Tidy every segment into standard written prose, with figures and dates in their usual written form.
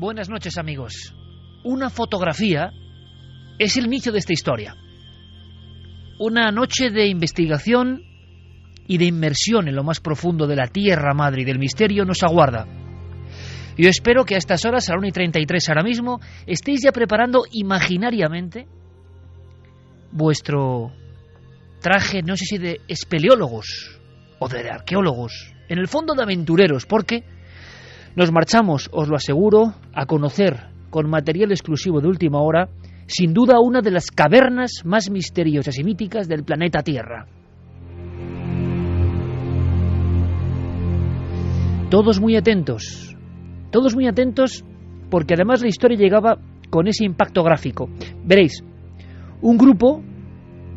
Buenas noches, amigos. Una fotografía es el inicio de esta historia. Una noche de investigación y de inmersión en lo más profundo de la Tierra Madre y del misterio nos aguarda. Yo espero que a estas horas, a la 1:33 ahora mismo, estéis ya preparando imaginariamente vuestro traje, no sé si de espeleólogos o de arqueólogos, en el fondo de aventureros, porque nos marchamos, os lo aseguro, a conocer con material exclusivo de última hora, sin duda una de las cavernas más misteriosas y míticas del planeta Tierra. Todos muy atentos, porque además la historia llegaba con ese impacto gráfico. Veréis, un grupo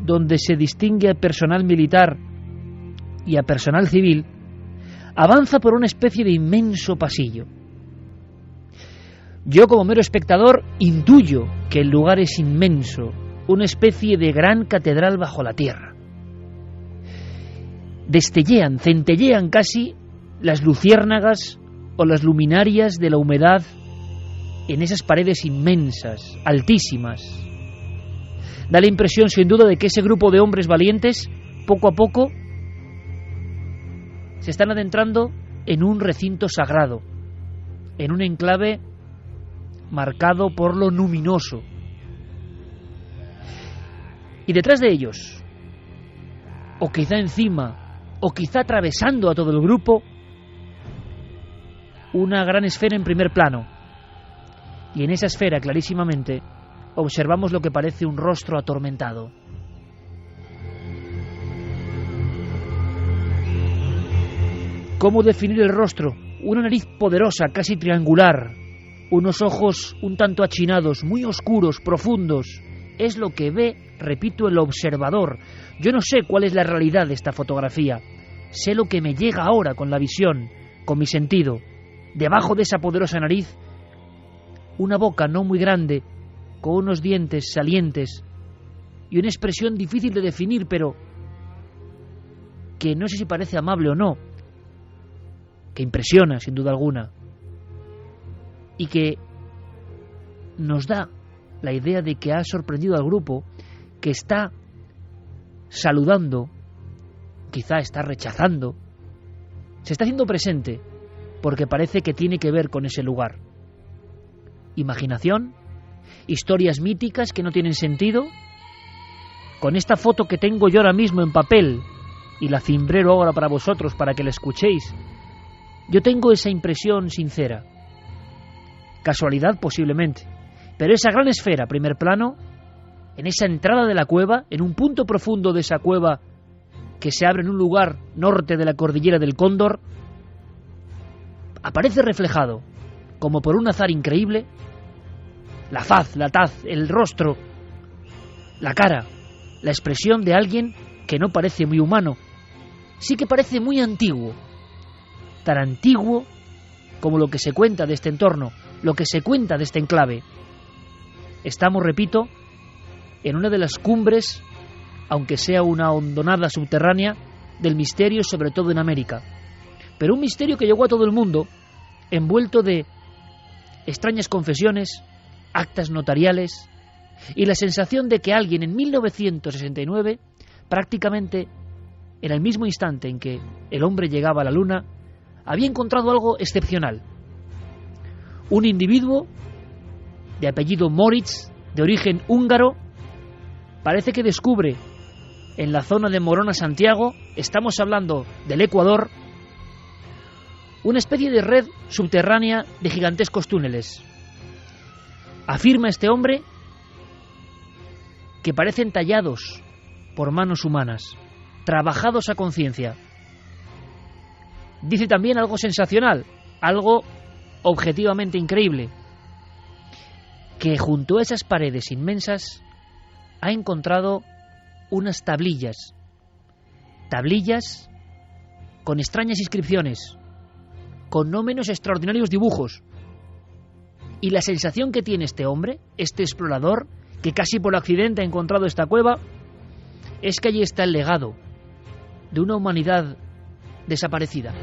donde se distingue a personal militar y a personal civil avanza por una especie de inmenso pasillo. Yo, como mero espectador, intuyo que el lugar es inmenso, una especie de gran catedral bajo la tierra. Destellean, centellean casi las luciérnagas o las luminarias de la humedad en esas paredes inmensas, altísimas. Da la impresión, sin duda, de que ese grupo de hombres valientes, poco a poco, se están adentrando en un recinto sagrado, en un enclave marcado por lo luminoso. Y detrás de ellos, o quizá encima, o quizá atravesando a todo el grupo, una gran esfera en primer plano. Y en esa esfera, clarísimamente, observamos lo que parece un rostro atormentado. ¿Cómo definir el rostro? Una nariz poderosa, casi triangular, unos ojos un tanto achinados, muy oscuros, profundos. Es lo que ve, repito, el observador. Yo no sé cuál es la realidad de esta fotografía. Sé lo que me llega ahora con la visión, con mi sentido. Debajo de esa poderosa nariz, una boca no muy grande, con unos dientes salientes y una expresión difícil de definir, pero que no sé si parece amable o no, que impresiona sin duda alguna y que nos da la idea de que ha sorprendido al grupo, que está saludando, quizá está rechazando, se está haciendo presente porque parece que tiene que ver con ese lugar. Imaginación, historias míticas que no tienen sentido. Con esta foto que tengo yo ahora mismo en papel y la cimbrero ahora para vosotros para que la escuchéis, yo tengo esa impresión sincera. Casualidad posiblemente, pero esa gran esfera, primer plano, en esa entrada de la cueva, en un punto profundo de esa cueva que se abre en un lugar norte de la cordillera del Cóndor, aparece reflejado, como por un azar increíble, la faz, la taz, el rostro, la cara, la expresión de alguien que no parece muy humano, sí que parece muy antiguo, tan antiguo como lo que se cuenta de este entorno, lo que se cuenta de este enclave. Estamos, repito, en una de las cumbres, aunque sea una hondonada subterránea, del misterio, sobre todo en América. Pero un misterio que llegó a todo el mundo, envuelto de extrañas confesiones, actas notariales y la sensación de que alguien en 1969, prácticamente en el mismo instante en que el hombre llegaba a la luna, había encontrado algo excepcional. Un individuo de apellido Moritz, de origen húngaro, parece que descubre en la zona de Morona, Santiago, estamos hablando del Ecuador, una especie de red subterránea de gigantescos túneles. Afirma este hombre que parecen tallados por manos humanas, trabajados a conciencia. Dice también algo sensacional, algo objetivamente increíble, que junto a esas paredes inmensas ha encontrado unas tablillas con extrañas inscripciones, con no menos extraordinarios dibujos. Y la sensación que tiene este hombre, este explorador, que casi por accidente ha encontrado esta cueva, es que allí está el legado de una humanidad desaparecida.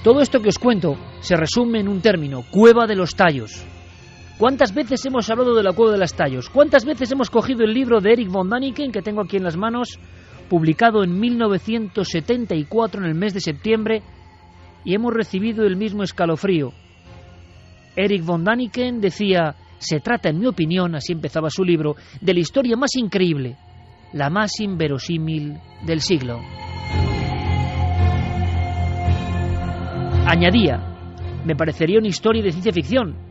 Todo esto que os cuento se resume en un término: Cueva de los Tallos. ¿Cuántas veces hemos hablado de la Cueva de los Tallos? ¿Cuántas veces hemos cogido el libro de Erich von Däniken, que tengo aquí en las manos, publicado en 1974 en el mes de septiembre, y hemos recibido el mismo escalofrío? Erich von Däniken decía: se trata, en mi opinión, así empezaba su libro, de la historia más increíble, la más inverosímil del siglo. Añadía: me parecería una historia de ciencia ficción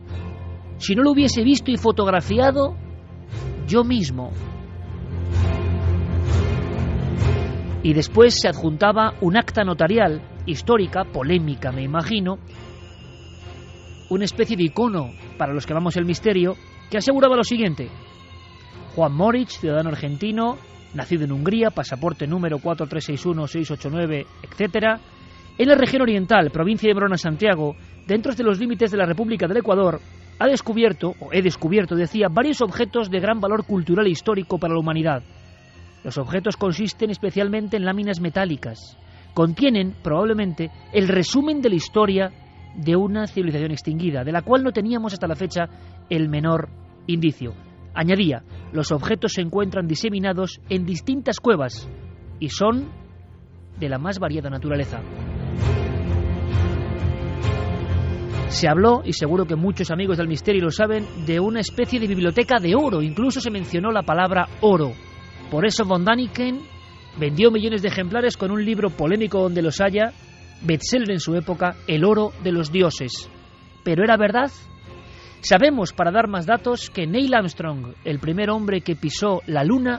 si no lo hubiese visto y fotografiado yo mismo. Y después se adjuntaba un acta notarial, histórica, polémica, me imagino, una especie de icono para los que amamos el misterio, que aseguraba lo siguiente: Juan Moritz, ciudadano argentino, nacido en Hungría, pasaporte número 4361689, etc., en la región oriental, provincia de Morona, Santiago, dentro de los límites de la República del Ecuador, he descubierto, decía, varios objetos de gran valor cultural e histórico para la humanidad. Los objetos consisten especialmente en láminas metálicas. Contienen, probablemente, el resumen de la historia de una civilización extinguida, de la cual no teníamos hasta la fecha el menor indicio. Añadía: los objetos se encuentran diseminados en distintas cuevas y son de la más variada naturaleza. Se habló, y seguro que muchos amigos del misterio lo saben, de una especie de biblioteca de oro. Incluso se mencionó la palabra oro. Por eso von Däniken vendió millones de ejemplares con un libro polémico donde los haya, bestseller en su época, El oro de los dioses. ¿Pero era verdad? Sabemos, para dar más datos, que Neil Armstrong, el primer hombre que pisó la Luna,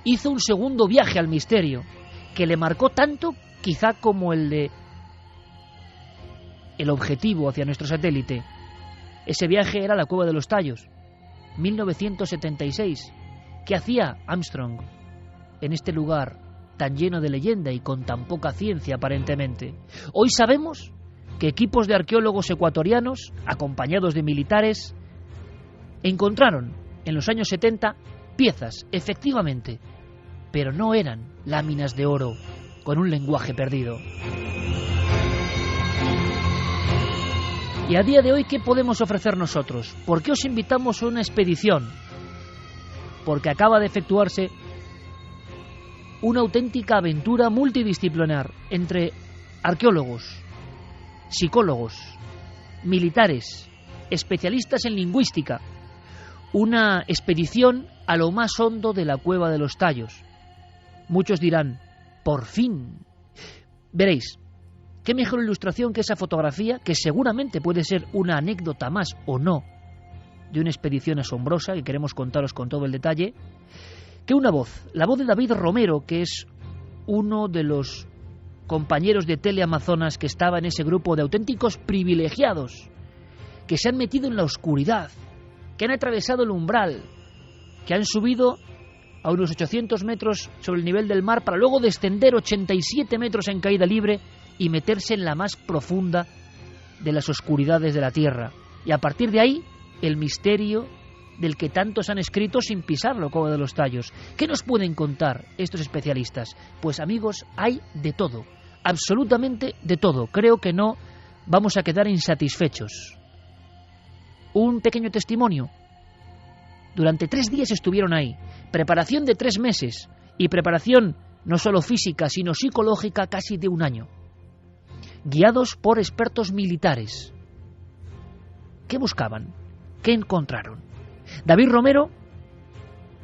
hizo un segundo viaje al misterio, que le marcó tanto, quizá como el objetivo hacia nuestro satélite. Ese viaje era la Cueva de los Tallos, 1976. ¿Qué hacía Armstrong en este lugar tan lleno de leyenda y con tan poca ciencia aparentemente? Hoy sabemos que equipos de arqueólogos ecuatorianos, acompañados de militares, encontraron en los años 70 piezas, efectivamente, pero no eran láminas de oro con un lenguaje perdido. Y a día de hoy, ¿qué podemos ofrecer nosotros? ¿Por qué os invitamos a una expedición? Porque acaba de efectuarse una auténtica aventura multidisciplinar entre arqueólogos, psicólogos, militares, especialistas en lingüística. Una expedición a lo más hondo de la Cueva de los Tallos. Muchos dirán: ¡por fin! Veréis, qué mejor ilustración que esa fotografía, que seguramente puede ser una anécdota más o no de una expedición asombrosa que queremos contaros con todo el detalle, que una voz, la voz de David Romero, que es uno de los compañeros de Teleamazonas que estaba en ese grupo de auténticos privilegiados, que se han metido en la oscuridad, que han atravesado el umbral, que han subido a unos 800 metros sobre el nivel del mar para luego descender 87 metros en caída libre y meterse en la más profunda de las oscuridades de la Tierra. Y a partir de ahí, el misterio del que tantos han escrito sin pisarlo, Cueva de los Tallos. ¿Qué nos pueden contar estos especialistas? Pues amigos, hay de todo, absolutamente de todo. Creo que no vamos a quedar insatisfechos. Un pequeño testimonio. Durante 3 días estuvieron ahí. Preparación de 3 meses. Y preparación no solo física, sino psicológica, casi de 1 año. Guiados por expertos militares. ¿Qué buscaban? ¿Qué encontraron? David Romero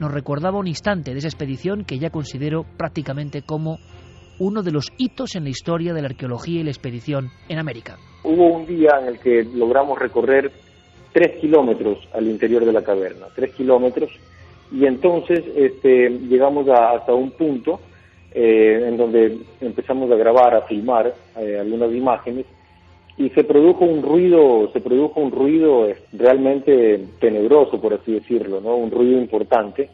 nos recordaba un instante de esa expedición que ya considero prácticamente como uno de los hitos en la historia de la arqueología y la expedición en América. Hubo un día en el que logramos recorrer 3 kilómetros al interior de la caverna, 3 kilómetros, y entonces llegamos hasta un punto en donde empezamos a grabar, a filmar algunas imágenes, y se produjo un ruido realmente tenebroso, por así decirlo, ¿no? Un ruido importante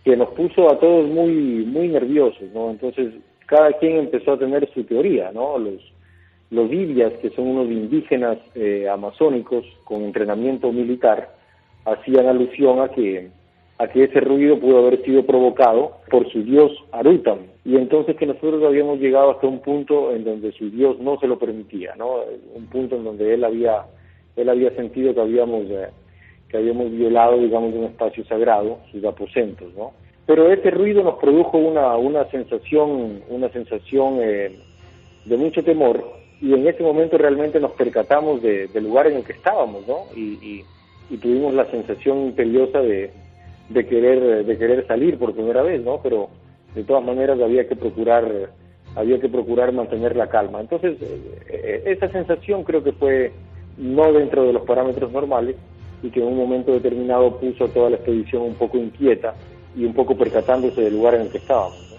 que nos puso a todos muy nerviosos, ¿no? Entonces cada quien empezó a tener su teoría, ¿no? Los Ibias, que son unos indígenas amazónicos con entrenamiento militar, hacían alusión a a que ese ruido pudo haber sido provocado por su dios Arutam, y entonces que nosotros habíamos llegado hasta un punto en donde su dios no se lo permitía, ¿no? Un punto en donde él había sentido que habíamos violado, digamos, un espacio sagrado, sus aposentos, ¿no? Pero ese ruido nos produjo una sensación de mucho temor, y en ese momento realmente nos percatamos del lugar en el que estábamos, ¿no? Y tuvimos la sensación imperiosa de querer salir por primera vez, ¿no? Pero de todas maneras había que procurar mantener la calma. Entonces, esa sensación creo que fue no dentro de los parámetros normales, y que en un momento determinado puso a toda la expedición un poco inquieta y un poco percatándose del lugar en el que estábamos, ¿no?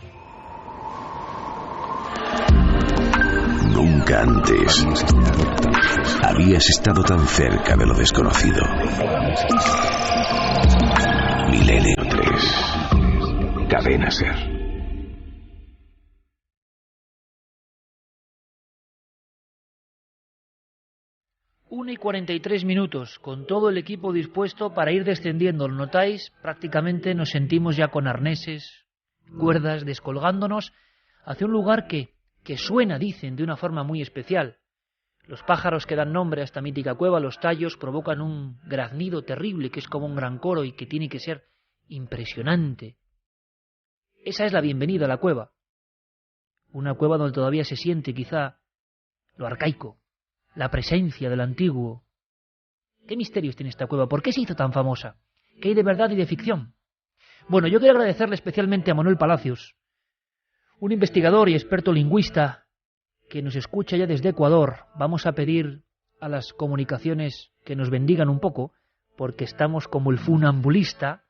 Nunca antes habías estado tan cerca de lo desconocido. Milenio 3, Cadena Ser. 1:43, con todo el equipo dispuesto para ir descendiendo. ¿Lo notáis? Prácticamente nos sentimos ya con arneses, cuerdas, descolgándonos hacia un lugar que suena, dicen, de una forma muy especial. Los pájaros que dan nombre a esta mítica cueva, los tallos, provocan un graznido terrible que es como un gran coro y que tiene que ser impresionante. Esa es la bienvenida a la cueva. Una cueva donde todavía se siente quizá lo arcaico, la presencia del antiguo. ¿Qué misterios tiene esta cueva? ¿Por qué se hizo tan famosa? ¿Qué hay de verdad y de ficción? Bueno, yo quiero agradecerle especialmente a Manuel Palacios, un investigador y experto lingüista que nos escucha ya desde Ecuador. Vamos a pedir a las comunicaciones que nos bendigan un poco, porque estamos como el funambulista.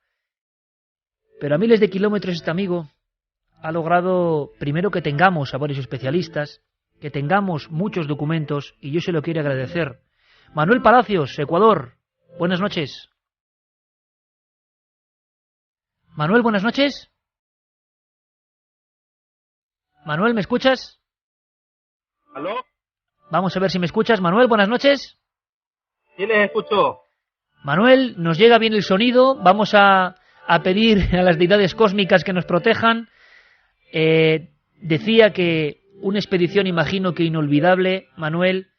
Pero a miles de kilómetros este amigo ha logrado, primero, que tengamos a varios especialistas, que tengamos muchos documentos, y yo se lo quiero agradecer. Manuel Palacios, Ecuador, buenas noches. Manuel, buenas noches. Manuel, ¿me escuchas? ¿Aló? Vamos a ver si me escuchas. Manuel, buenas noches. Sí, les escucho. Manuel, nos llega bien el sonido. Vamos a pedir a las deidades cósmicas que nos protejan. Decía que una expedición, imagino que inolvidable, Manuel,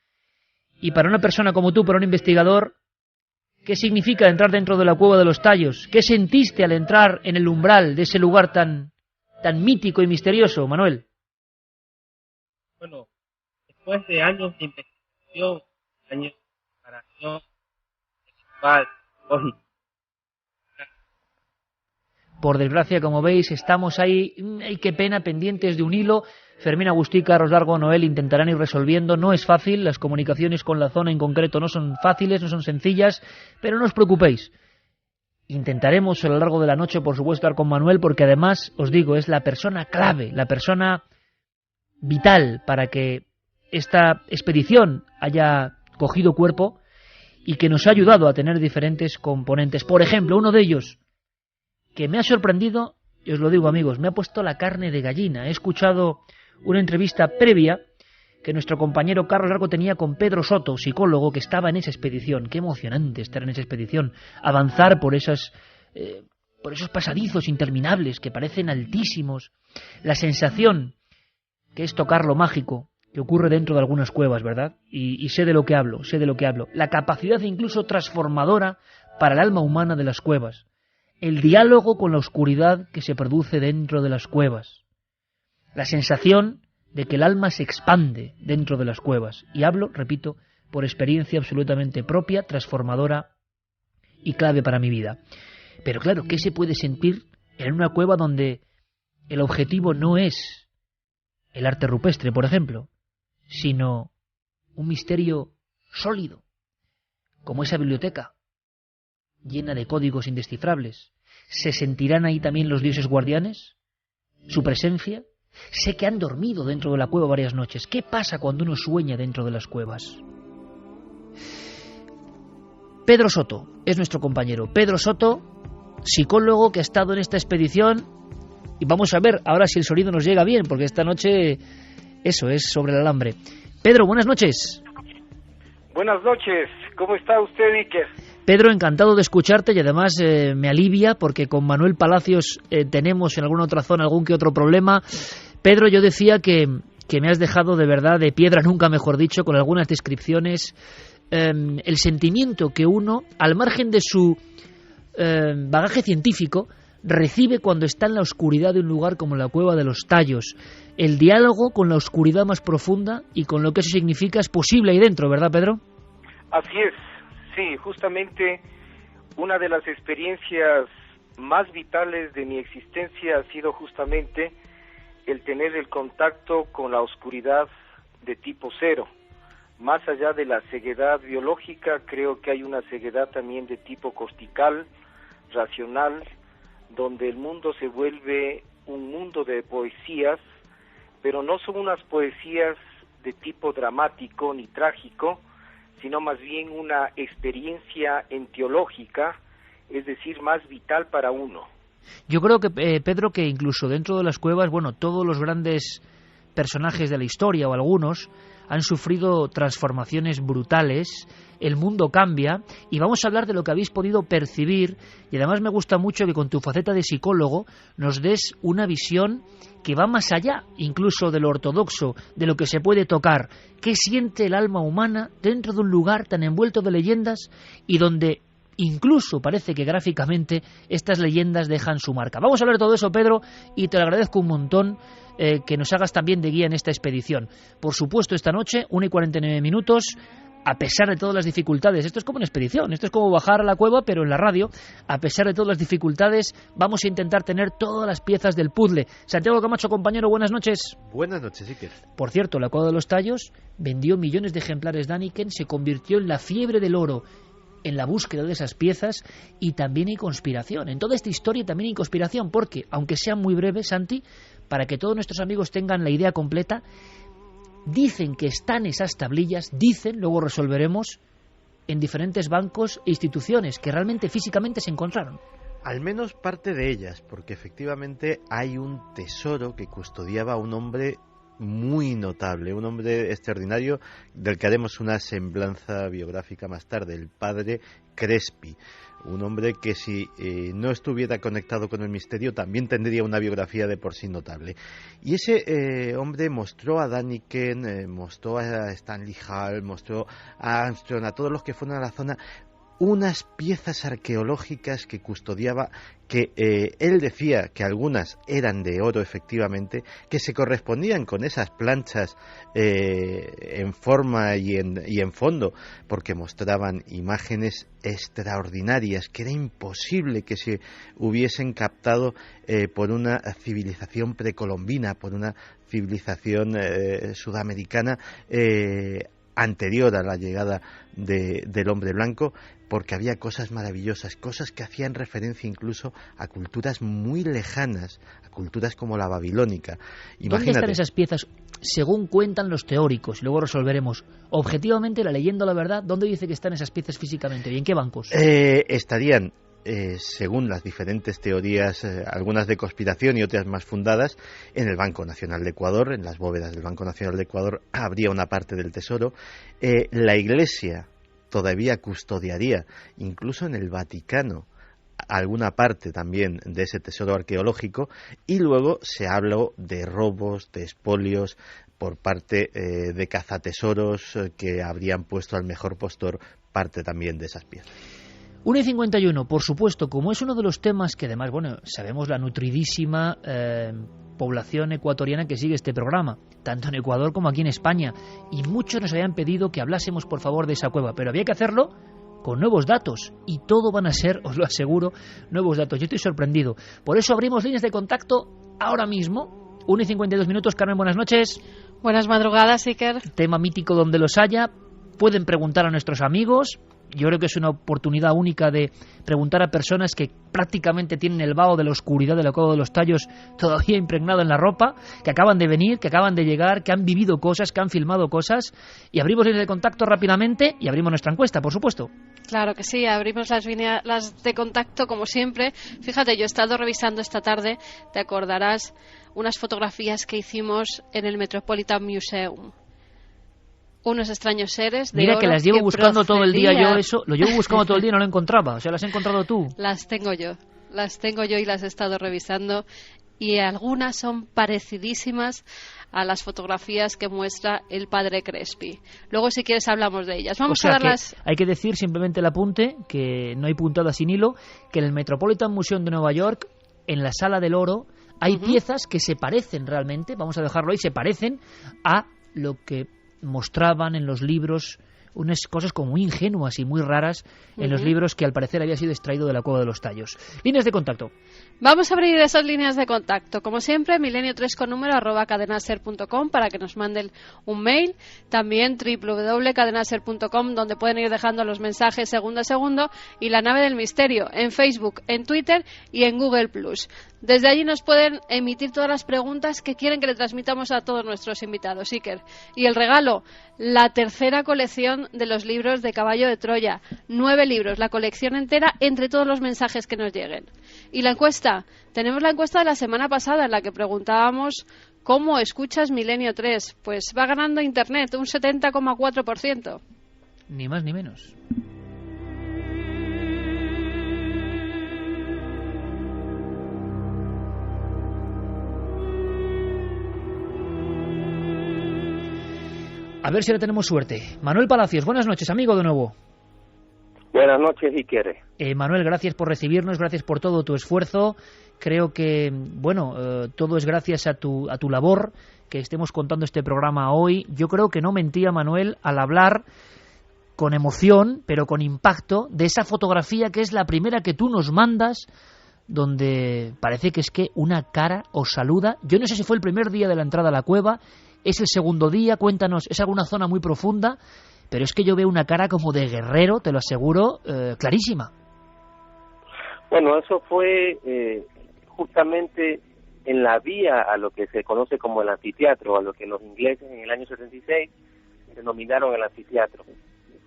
y para una persona como tú, para un investigador, ¿qué significa entrar dentro de la cueva de los Tallos? ¿Qué sentiste al entrar en el umbral de ese lugar tan mítico y misterioso, Manuel? Bueno, después de años de investigación, años de preparación, lógico. Por desgracia, como veis, estamos ahí, ay, qué pena, pendientes de un hilo. Fermín Agustí, Carlos Largo, Noel intentarán ir resolviendo. No es fácil, las comunicaciones con la zona en concreto no son fáciles, no son sencillas, pero no os preocupéis. Intentaremos a lo largo de la noche, por supuesto, estar con Manuel, porque además, os digo, es la persona clave, la persona vital para que esta expedición haya cogido cuerpo y que nos ha ayudado a tener diferentes componentes. Por ejemplo, uno de ellos que me ha sorprendido, y os lo digo, amigos, me ha puesto la carne de gallina. He escuchado una entrevista previa que nuestro compañero Carlos Largo tenía con Pedro Soto, psicólogo que estaba en esa expedición. Qué emocionante estar en esa expedición, avanzar por esos pasadizos interminables que parecen altísimos, la sensación que es tocar lo mágico que ocurre dentro de algunas cuevas, ¿verdad? Y sé de lo que hablo, la capacidad incluso transformadora para el alma humana de las cuevas, el diálogo con la oscuridad que se produce dentro de las cuevas, la sensación de que el alma se expande dentro de las cuevas. Y hablo, repito, por experiencia absolutamente propia, transformadora y clave para mi vida. Pero claro, ¿qué se puede sentir en una cueva donde el objetivo no es el arte rupestre, por ejemplo, sino un misterio sólido, como esa biblioteca, llena de códigos indescifrables? ¿Se sentirán ahí también los dioses guardianes? ¿Su presencia? Sé que han dormido dentro de la cueva varias noches. ¿Qué pasa cuando uno sueña dentro de las cuevas? Pedro Soto es nuestro compañero. Pedro Soto, psicólogo que ha estado en esta expedición. Y vamos a ver ahora si el sonido nos llega bien, porque esta noche eso es sobre el alambre. Pedro, buenas noches. Buenas noches. ¿Cómo está usted, Iker? Pedro, encantado de escucharte y además me alivia porque con Manuel Palacios tenemos en alguna otra zona algún que otro problema. Pedro, yo decía que me has dejado de verdad de piedra, nunca mejor dicho, con algunas descripciones. El sentimiento que uno, al margen de su bagaje científico, recibe cuando está en la oscuridad de un lugar como la Cueva de los Tallos. El diálogo con la oscuridad más profunda y con lo que eso significa es posible ahí dentro, ¿verdad, Pedro? Así es, sí, justamente una de las experiencias más vitales de mi existencia ha sido justamente el tener el contacto con la oscuridad de tipo cero. Más allá de la ceguedad biológica, creo que hay una ceguedad también de tipo cortical, racional, donde el mundo se vuelve un mundo de poesías, pero no son unas poesías de tipo dramático ni trágico, sino más bien una experiencia entiológica, es decir, más vital para uno. Yo creo que, Pedro, que incluso dentro de las cuevas, bueno, todos los grandes personajes de la historia, o algunos, han sufrido transformaciones brutales, el mundo cambia, y vamos a hablar de lo que habéis podido percibir, y además me gusta mucho que con tu faceta de psicólogo nos des una visión que va más allá, incluso de lo ortodoxo, de lo que se puede tocar. ¿Qué siente el alma humana dentro de un lugar tan envuelto de leyendas y donde incluso parece que gráficamente estas leyendas dejan su marca? Vamos a hablar de todo eso, Pedro, y te lo agradezco un montón que nos hagas también de guía en esta expedición. Por supuesto, esta noche, 1:49, a pesar de todas las dificultades, esto es como una expedición, esto es como bajar a la cueva, pero en la radio, a pesar de todas las dificultades, vamos a intentar tener todas las piezas del puzzle. Santiago Camacho, compañero, buenas noches. Buenas noches, Iker. Por cierto, la Cueva de los Tallos vendió millones de ejemplares de Däniken, se convirtió en la fiebre del oro en la búsqueda de esas piezas, y también hay conspiración. En toda esta historia también hay conspiración, porque, aunque sea muy breve, Santi, para que todos nuestros amigos tengan la idea completa, dicen que están esas tablillas, dicen, luego resolveremos, en diferentes bancos e instituciones que realmente físicamente se encontraron. Al menos parte de ellas, porque efectivamente hay un tesoro que custodiaba un hombre muy notable, un hombre extraordinario del que haremos una semblanza biográfica más tarde, el padre Crespi, un hombre que si no estuviera conectado con el misterio también tendría una biografía de por sí notable. Y ese hombre mostró a Däniken, mostró a Stanley Hall, mostró a Armstrong, a todos los que fueron a la zona, unas piezas arqueológicas que custodiaba, que él decía que algunas eran de oro efectivamente, que se correspondían con esas planchas en forma y en fondo, porque mostraban imágenes extraordinarias que era imposible que se hubiesen captado por una civilización precolombina, por una civilización sudamericana anterior a la llegada del hombre blanco, porque había cosas maravillosas, cosas que hacían referencia incluso a culturas muy lejanas, a culturas como la babilónica. Imagínate. ¿Dónde están esas piezas? Según cuentan los teóricos, luego resolveremos. Objetivamente, la leyenda o la verdad, ¿dónde dice que están esas piezas físicamente? ¿Y en qué bancos? Estarían, según las diferentes teorías, algunas de conspiración y otras más fundadas, en el Banco Nacional de Ecuador, en las bóvedas del Banco Nacional de Ecuador habría una parte del tesoro. La Iglesia todavía custodiaría, incluso en el Vaticano, alguna parte también de ese tesoro arqueológico, y luego se habló de robos, de expolios por parte de cazatesoros que habrían puesto al mejor postor parte también de esas piezas. 1:51, por supuesto, como es uno de los temas que además, bueno, sabemos la nutridísima población ecuatoriana que sigue este programa, tanto en Ecuador como aquí en España, y muchos nos habían pedido que hablásemos por favor de esa cueva, pero había que hacerlo con nuevos datos, y todo van a ser, os lo aseguro, nuevos datos. Yo estoy sorprendido. Por eso abrimos líneas de contacto ahora mismo. 1:52, Carmen, buenas noches. Buenas madrugadas, Iker. Tema mítico donde los haya. Pueden preguntar a nuestros amigos. Yo creo que es una oportunidad única de preguntar a personas que prácticamente tienen el vaho de la oscuridad de la Cueva de los Tallos todavía impregnado en la ropa, que acaban de venir, que acaban de llegar, que han vivido cosas, que han filmado cosas. Y abrimos líneas de contacto rápidamente y abrimos nuestra encuesta, por supuesto. Claro que sí, abrimos las de contacto como siempre. Fíjate, yo he estado revisando esta tarde, te acordarás, unas fotografías que hicimos en el Metropolitan Museum. Unos extraños seres de Mira oro que las llevo buscando todo el día procedían. yo, eso, lo llevo buscando todo el día y no lo encontraba. O sea, las has encontrado tú. Las tengo yo y las he estado revisando, y algunas son parecidísimas a las fotografías que muestra el padre Crespi. Luego, si quieres, hablamos de ellas. Vamos O sea, a darlas. hay que decir simplemente el apunte, que no hay puntada sin hilo, que en el Metropolitan Museum de Nueva York, en la Sala del Oro, hay piezas que se parecen realmente, vamos a dejarlo ahí, se parecen a lo que mostraban en los libros, unas cosas como muy ingenuas y muy raras en los libros que al parecer había sido extraído de la Cueva de los Tallos. Líneas de contacto. Vamos a abrir esas líneas de contacto. Como siempre, milenio3 con número @cadenaser.com para que nos manden un mail. También www.cadenaser.com, donde pueden ir dejando los mensajes segundo a segundo. Y La Nave del Misterio en Facebook, en Twitter y en Google+. Desde allí nos pueden emitir todas las preguntas que quieren que le transmitamos a todos nuestros invitados, Iker. Y el regalo, la tercera colección de los libros de Caballo de Troya. 9 libros, la colección entera, entre todos los mensajes que nos lleguen. Y la encuesta, tenemos la encuesta de la semana pasada en la que preguntábamos ¿cómo escuchas Milenio 3? Pues va ganando Internet, un 70,4%. Ni más ni menos. A ver si ahora tenemos suerte. Manuel Palacios, buenas noches, amigo de nuevo. Buenas noches, Iker. Manuel, gracias por recibirnos, gracias por todo tu esfuerzo. Creo que, todo es gracias a tu labor que estemos contando este programa hoy. Yo creo que no mentía, Manuel, al hablar con emoción, pero con impacto, de esa fotografía que es la primera que tú nos mandas, donde parece que es que una cara os saluda. Yo no sé si fue el primer día de la entrada a la cueva, es el segundo día, cuéntanos, es alguna zona muy profunda, pero es que yo veo una cara como de guerrero, te lo aseguro, clarísima. Bueno, eso fue justamente en la vía a lo que se conoce como el anfiteatro, a lo que los ingleses en el año 76 denominaron el anfiteatro.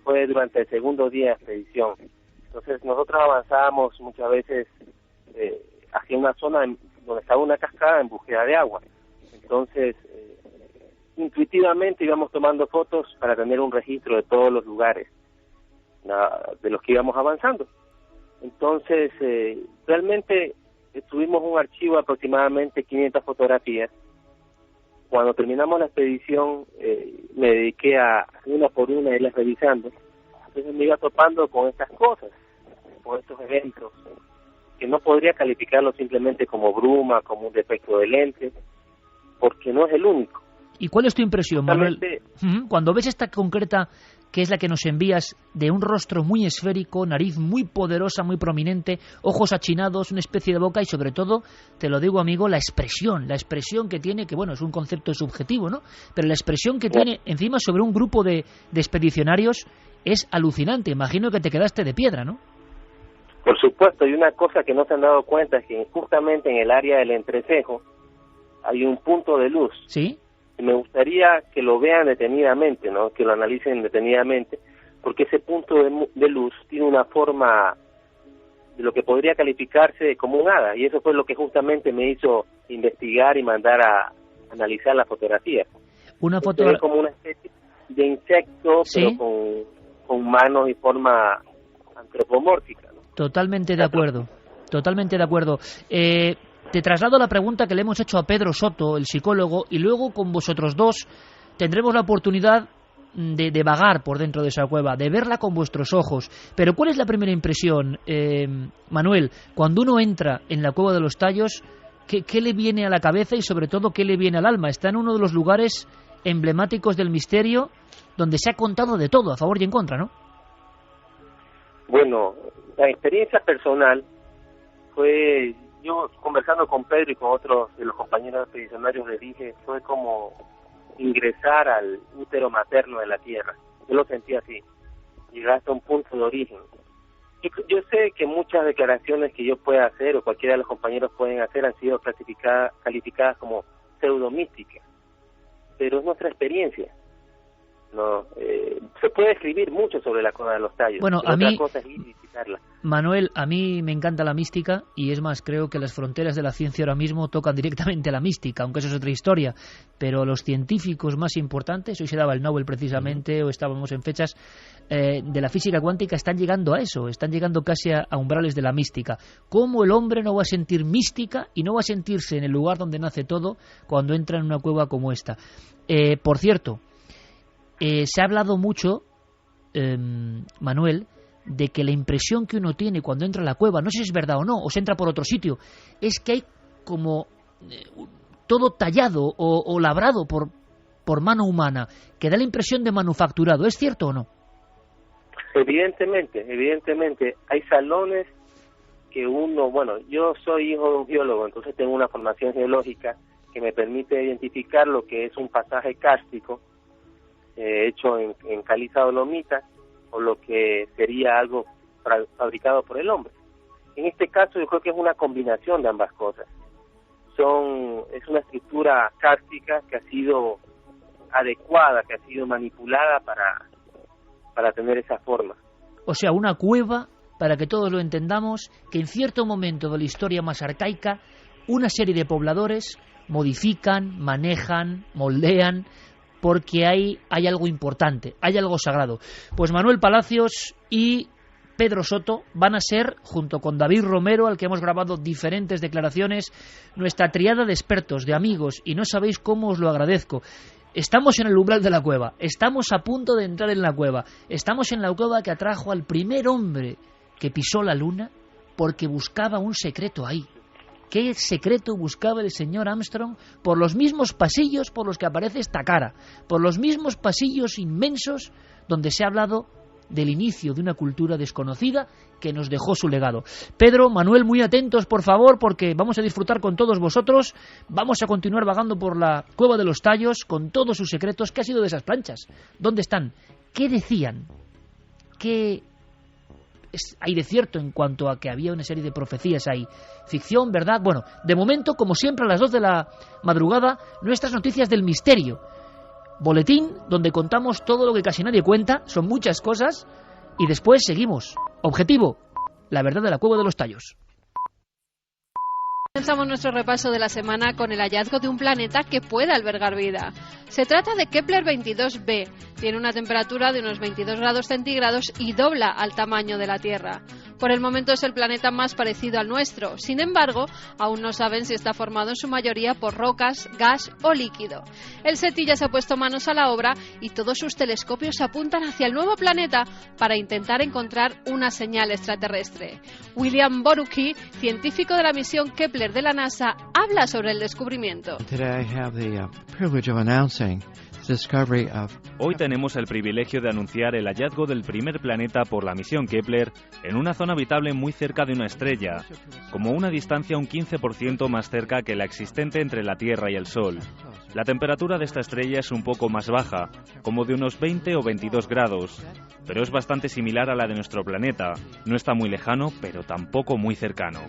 Fue durante el segundo día de expedición. Entonces nosotros avanzábamos muchas veces hacia una zona donde estaba una cascada en búsqueda de agua. Entonces, intuitivamente íbamos tomando fotos para tener un registro de todos los lugares de los que íbamos avanzando. Entonces, realmente tuvimos un archivo de aproximadamente 500 fotografías. Cuando terminamos la expedición, me dediqué a una por una irlas revisando. Entonces me iba topando con estas cosas, con estos eventos, que no podría calificarlo simplemente como bruma, como un defecto de lente, porque no es el único. ¿Y cuál es tu impresión, Manuel? Cuando ves esta concreta, que es la que nos envías, de un rostro muy esférico, nariz muy poderosa, muy prominente, ojos achinados, una especie de boca y sobre todo, te lo digo, amigo, la expresión que tiene, que bueno, es un concepto subjetivo, ¿no? Pero la expresión que tiene encima sobre un grupo de expedicionarios es alucinante. Imagino que te quedaste de piedra, ¿no? Por supuesto, y una cosa que no se han dado cuenta es que justamente en el área del entrecejo hay un punto de luz. ¿Sí? Y me gustaría que lo vean detenidamente, ¿no? Que lo analicen detenidamente, porque ese punto de luz tiene una forma de lo que podría calificarse como un hada, y eso fue lo que justamente me hizo investigar y mandar a analizar la fotografía. Una fotografía como una especie de insecto, ¿sí? Pero con manos y forma antropomórfica, ¿no? Totalmente de acuerdo, totalmente de acuerdo. Te traslado la pregunta que le hemos hecho a Pedro Soto, el psicólogo, y luego con vosotros dos tendremos la oportunidad de vagar por dentro de esa cueva, de verla con vuestros ojos. Pero ¿cuál es la primera impresión, Manuel, cuando uno entra en la Cueva de los Tallos? ¿Qué le viene a la cabeza y sobre todo qué le viene al alma? Está en uno de los lugares emblemáticos del misterio donde se ha contado de todo, a favor y en contra, ¿no? Bueno, la experiencia personal fue... Yo, conversando con Pedro y con otros de los compañeros expedicionarios, le dije, fue como ingresar al útero materno de la Tierra. Yo lo sentí así, llegar hasta un punto de origen. Yo sé que muchas declaraciones que yo pueda hacer o cualquiera de los compañeros pueden hacer han sido calificadas como pseudomísticas, pero es nuestra experiencia. ¿no? Se puede escribir mucho sobre la Cueva de los Tallos. Bueno, a mí, otra cosa es ir y visitarla. Manuel, a mí me encanta la mística y es más, creo que las fronteras de la ciencia ahora mismo tocan directamente la mística, aunque eso es otra historia, pero los científicos más importantes, hoy se daba el Nobel precisamente, o estábamos en fechas de la física cuántica, están llegando a eso, están llegando casi a umbrales de la mística. ¿Cómo el hombre no va a sentir mística y no va a sentirse en el lugar donde nace todo cuando entra en una cueva como esta? Por cierto, se ha hablado mucho, Manuel, de que la impresión que uno tiene cuando entra a la cueva, no sé si es verdad o no, o se entra por otro sitio, es que hay como todo tallado o labrado por mano humana, que da la impresión de manufacturado. ¿Es cierto o no? Evidentemente, hay salones que uno, bueno, yo soy hijo de un geólogo, entonces tengo una formación geológica que me permite identificar lo que es un pasaje kárstico hecho en caliza dolomita, o lo que sería algo fabricado por el hombre. En este caso yo creo que es una combinación de ambas cosas. Es una estructura kárstica que ha sido adecuada, que ha sido manipulada para tener esa forma. O sea, una cueva, para que todos lo entendamos, que en cierto momento de la historia más arcaica, una serie de pobladores modifican, manejan, moldean, porque hay algo importante, hay algo sagrado. Pues Manuel Palacios y Pedro Soto van a ser, junto con David Romero, al que hemos grabado diferentes declaraciones, nuestra triada de expertos, de amigos, y no sabéis cómo os lo agradezco. Estamos en el umbral de la cueva, estamos a punto de entrar en la cueva, estamos en la cueva que atrajo al primer hombre que pisó la luna porque buscaba un secreto ahí. ¿Qué secreto buscaba el señor Armstrong? Por los mismos pasillos por los que aparece esta cara, por los mismos pasillos inmensos donde se ha hablado del inicio de una cultura desconocida que nos dejó su legado. Pedro, Manuel, muy atentos, por favor, porque vamos a disfrutar con todos vosotros, vamos a continuar vagando por la Cueva de los Tallos con todos sus secretos. ¿Qué ha sido de esas planchas? ¿Dónde están? ¿Qué decían? ¿Qué hay de cierto en cuanto a que había una serie de profecías ahí? ¿Ficción, verdad? Bueno, de momento, como siempre, a las 2 de la madrugada, nuestras noticias del misterio. Boletín, donde contamos todo lo que casi nadie cuenta, son muchas cosas, y después seguimos. Objetivo, la verdad de la Cueva de los Tallos. Comenzamos nuestro repaso de la semana con el hallazgo de un planeta que puede albergar vida. Se trata de Kepler 22b. Tiene una temperatura de unos 22 grados centígrados y dobla al tamaño de la Tierra. Por el momento es el planeta más parecido al nuestro. Sin embargo, aún no saben si está formado en su mayoría por rocas, gas o líquido. El SETI ya se ha puesto manos a la obra y todos sus telescopios apuntan hacia el nuevo planeta para intentar encontrar una señal extraterrestre. William Borucki, científico de la misión Kepler de la NASA, habla sobre el descubrimiento. Hoy tenemos el privilegio de anunciar el hallazgo del primer planeta por la misión Kepler en una zona habitable muy cerca de una estrella, como una distancia un 15% más cerca que la existente entre la Tierra y el Sol. La temperatura de esta estrella es un poco más baja, como de unos 20 o 22 grados, pero es bastante similar a la de nuestro planeta. No está muy lejano, pero tampoco muy cercano.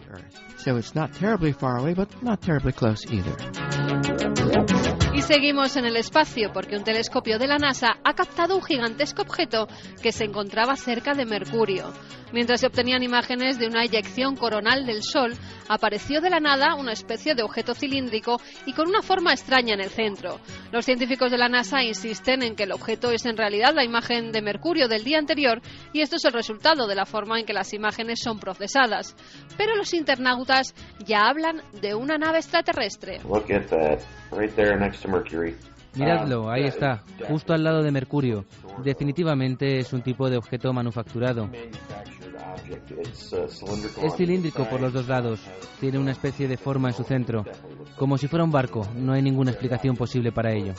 Y seguimos en el espacio porque un telescopio de la NASA ha captado un gigantesco objeto que se encontraba cerca de Mercurio. Mientras se obtenían imágenes de una eyección coronal del Sol, apareció de la nada una especie de objeto cilíndrico y con una forma extraña en el centro. Los científicos de la NASA insisten en que el objeto es en realidad la imagen de Mercurio del día anterior y esto es el resultado de la forma en que las imágenes son procesadas. Pero los internautas ya hablan de una nave extraterrestre. Miradlo, ahí está, justo al lado de Mercurio. Definitivamente es un tipo de objeto manufacturado. Es cilíndrico por los dos lados, tiene una especie de forma en su centro, como si fuera un barco. No hay ninguna explicación posible para ello.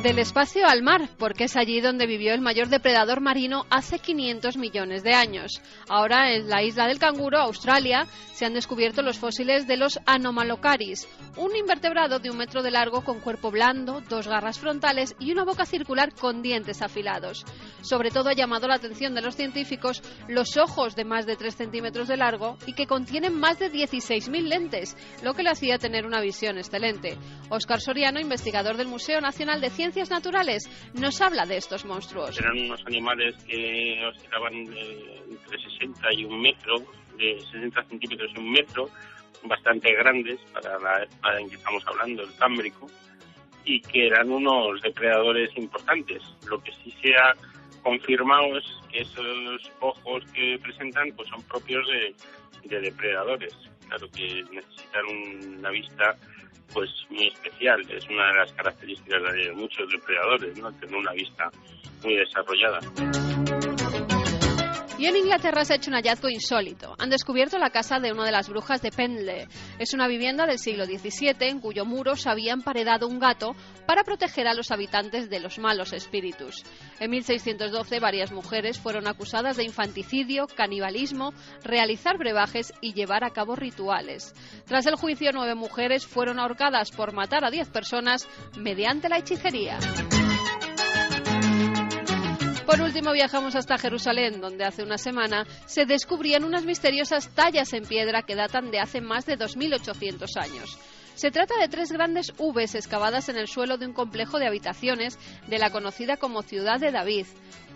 Del espacio al mar, porque es allí donde vivió el mayor depredador marino hace 500 millones de años. Ahora, en la isla del Canguro, Australia, se han descubierto los fósiles de los Anomalocaris, un invertebrado de 1 metro de largo con cuerpo blando, 2 garras frontales y una boca circular con dientes afilados. Sobre todo ha llamado la atención de los científicos los ojos de más de 3 centímetros de largo y que contienen más de 16.000 lentes, lo que le hacía tener una visión excelente. Óscar Soriano, investigador del Museo Nacional de Ciencias Naturales, nos habla de estos monstruos. Eran unos animales que oscilaban entre 60 y 1 metro, de 60 centímetros y 1 metro, bastante grandes para la época en que estamos hablando, el Cámbrico, y que eran unos depredadores importantes. Lo que sí se ha confirmado es que esos ojos que presentan pues son propios de depredadores. Claro que necesitan una vista pues muy especial, es una de las características de muchos depredadores, ¿no? Tener una vista muy desarrollada. Y en Inglaterra se ha hecho un hallazgo insólito. Han descubierto la casa de una de las brujas de Pendle. Es una vivienda del siglo XVII en cuyo muro se había emparedado un gato para proteger a los habitantes de los malos espíritus. En 1612 varias mujeres fueron acusadas de infanticidio, canibalismo, realizar brebajes y llevar a cabo rituales. Tras el juicio, 9 mujeres fueron ahorcadas por matar a 10 personas mediante la hechicería. Por último, viajamos hasta Jerusalén, donde hace una semana se descubrían unas misteriosas tallas en piedra que datan de hace más de 2.800 años. Se trata de 3 grandes Vs excavadas en el suelo de un complejo de habitaciones de la conocida como Ciudad de David.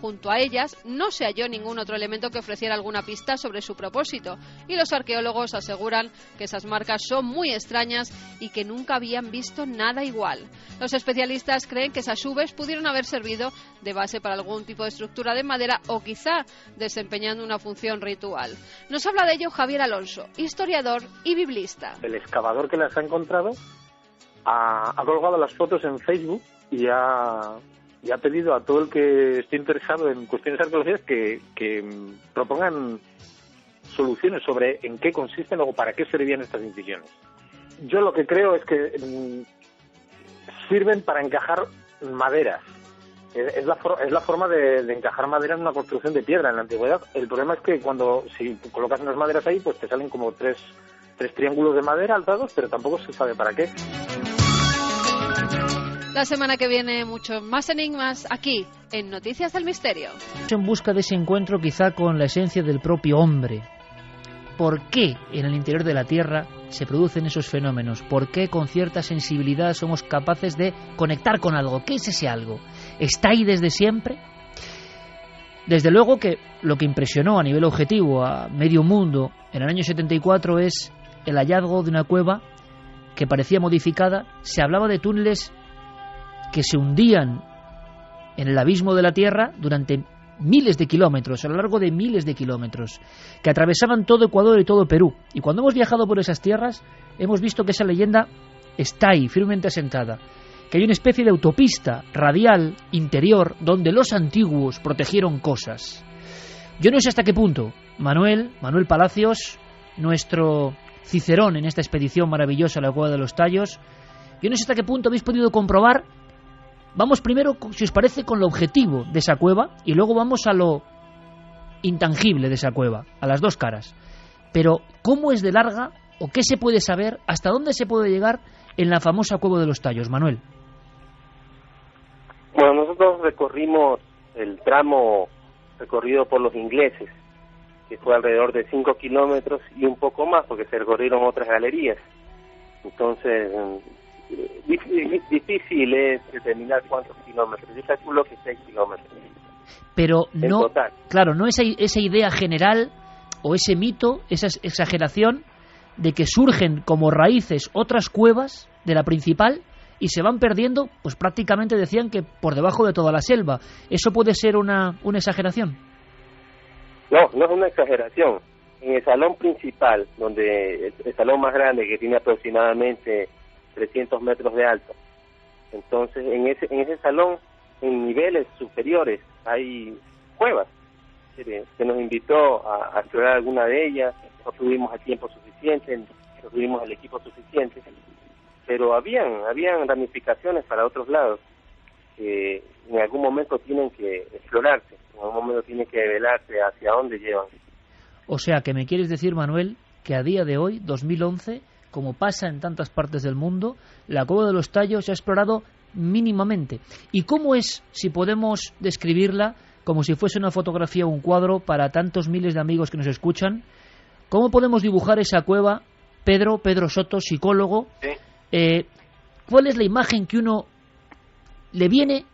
Junto a ellas no se halló ningún otro elemento que ofreciera alguna pista sobre su propósito, y los arqueólogos aseguran que esas marcas son muy extrañas y que nunca habían visto nada igual. Los especialistas creen que esas Vs pudieron haber servido de base para algún tipo de estructura de madera o quizá desempeñando una función ritual. Nos habla de ello Javier Alonso, historiador y biblista. El excavador que las ha encontrado ha colgado las fotos en Facebook y ha pedido a todo el que esté interesado en cuestiones arqueológicas que propongan soluciones sobre en qué consisten o para qué servían estas incisiones. Yo lo que creo es que sirven para encajar maderas. Es la forma de encajar madera en una construcción de piedra en la antigüedad. El problema es que si colocas unas maderas ahí, pues te salen como tres triángulos de madera alzados, pero tampoco se sabe para qué. La semana que viene, muchos más enigmas aquí, en Noticias del Misterio. En busca de ese encuentro quizá con la esencia del propio hombre. ¿Por qué en el interior de la Tierra se producen esos fenómenos? ¿Por qué con cierta sensibilidad somos capaces de conectar con algo? ¿Qué es ese algo? ¿Está ahí desde siempre? Desde luego que lo que impresionó a nivel objetivo a medio mundo en el año 74 es el hallazgo de una cueva que parecía modificada. Se hablaba de túneles que se hundían en el abismo de la Tierra durante miles de kilómetros, a lo largo de miles de kilómetros, que atravesaban todo Ecuador y todo Perú. Y cuando hemos viajado por esas tierras, hemos visto que esa leyenda está ahí, firmemente asentada, que hay una especie de autopista radial interior donde los antiguos protegieron cosas. Yo no sé hasta qué punto Manuel Palacios, nuestro Cicerón en esta expedición maravillosa a la Cueva de los Tallos, yo no sé hasta qué punto habéis podido comprobar. Vamos primero, si os parece, con lo objetivo de esa cueva y luego vamos a lo intangible de esa cueva, a las dos caras. Pero, ¿cómo es de larga o qué se puede saber, hasta dónde se puede llegar en la famosa Cueva de los Tallos, Manuel? Bueno, nosotros recorrimos el tramo recorrido por los ingleses, que fue alrededor de 5 kilómetros y un poco más, porque se recorrieron otras galerías. Entonces, difícil es determinar cuántos kilómetros. Yo calculo que 6 kilómetros. Pero no, total. Claro, no esa idea general o ese mito, esa exageración de que surgen como raíces otras cuevas de la principal y se van perdiendo, pues prácticamente decían que por debajo de toda la selva. ¿Eso puede ser una exageración? No, no es una exageración. En el salón principal, donde el salón más grande, que tiene aproximadamente 300 metros de alto, entonces en ese salón, en niveles superiores, hay cuevas. Se nos invitó a explorar alguna de ellas, no tuvimos el tiempo suficiente, no tuvimos el equipo suficiente, pero habían ramificaciones para otros lados. que en algún momento tienen que explorarse, en algún momento tienen que revelarse hacia dónde llevan. O sea, que me quieres decir, Manuel, que a día de hoy, 2011, como pasa en tantas partes del mundo, la Cueva de los Tallos se ha explorado mínimamente. ¿Y cómo es, si podemos describirla como si fuese una fotografía o un cuadro para tantos miles de amigos que nos escuchan? ¿Cómo podemos dibujar esa cueva, Pedro Soto, psicólogo? Sí. ¿Cuál es la imagen que uno le viene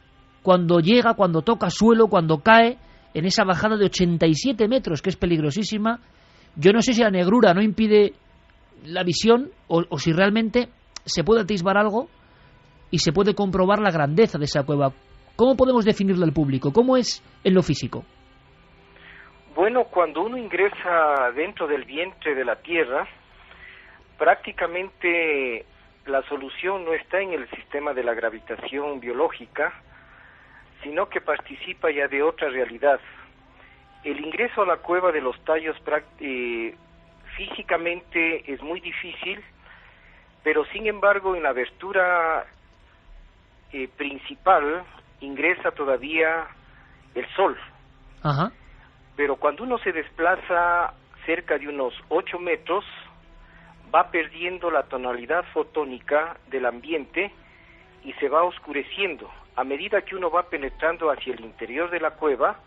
cuando llega, cuando toca suelo, cuando cae en esa bajada de 87 metros, que es peligrosísima? Yo no sé si la negrura no impide la visión o si realmente se puede atisbar algo y se puede comprobar la grandeza de esa cueva. ¿Cómo podemos definirla al público? ¿Cómo es en lo físico? Bueno, cuando uno ingresa dentro del vientre de la Tierra, prácticamente la solución no está en el sistema de la gravitación biológica, sino que participa ya de otra realidad. El ingreso a la Cueva de los Tallos físicamente es muy difícil, pero sin embargo en la abertura principal ingresa todavía el sol. Ajá. Pero cuando uno se desplaza cerca de unos 8 metros, va perdiendo la tonalidad fotónica del ambiente y se va oscureciendo. A medida que uno va penetrando hacia el interior de la cueva,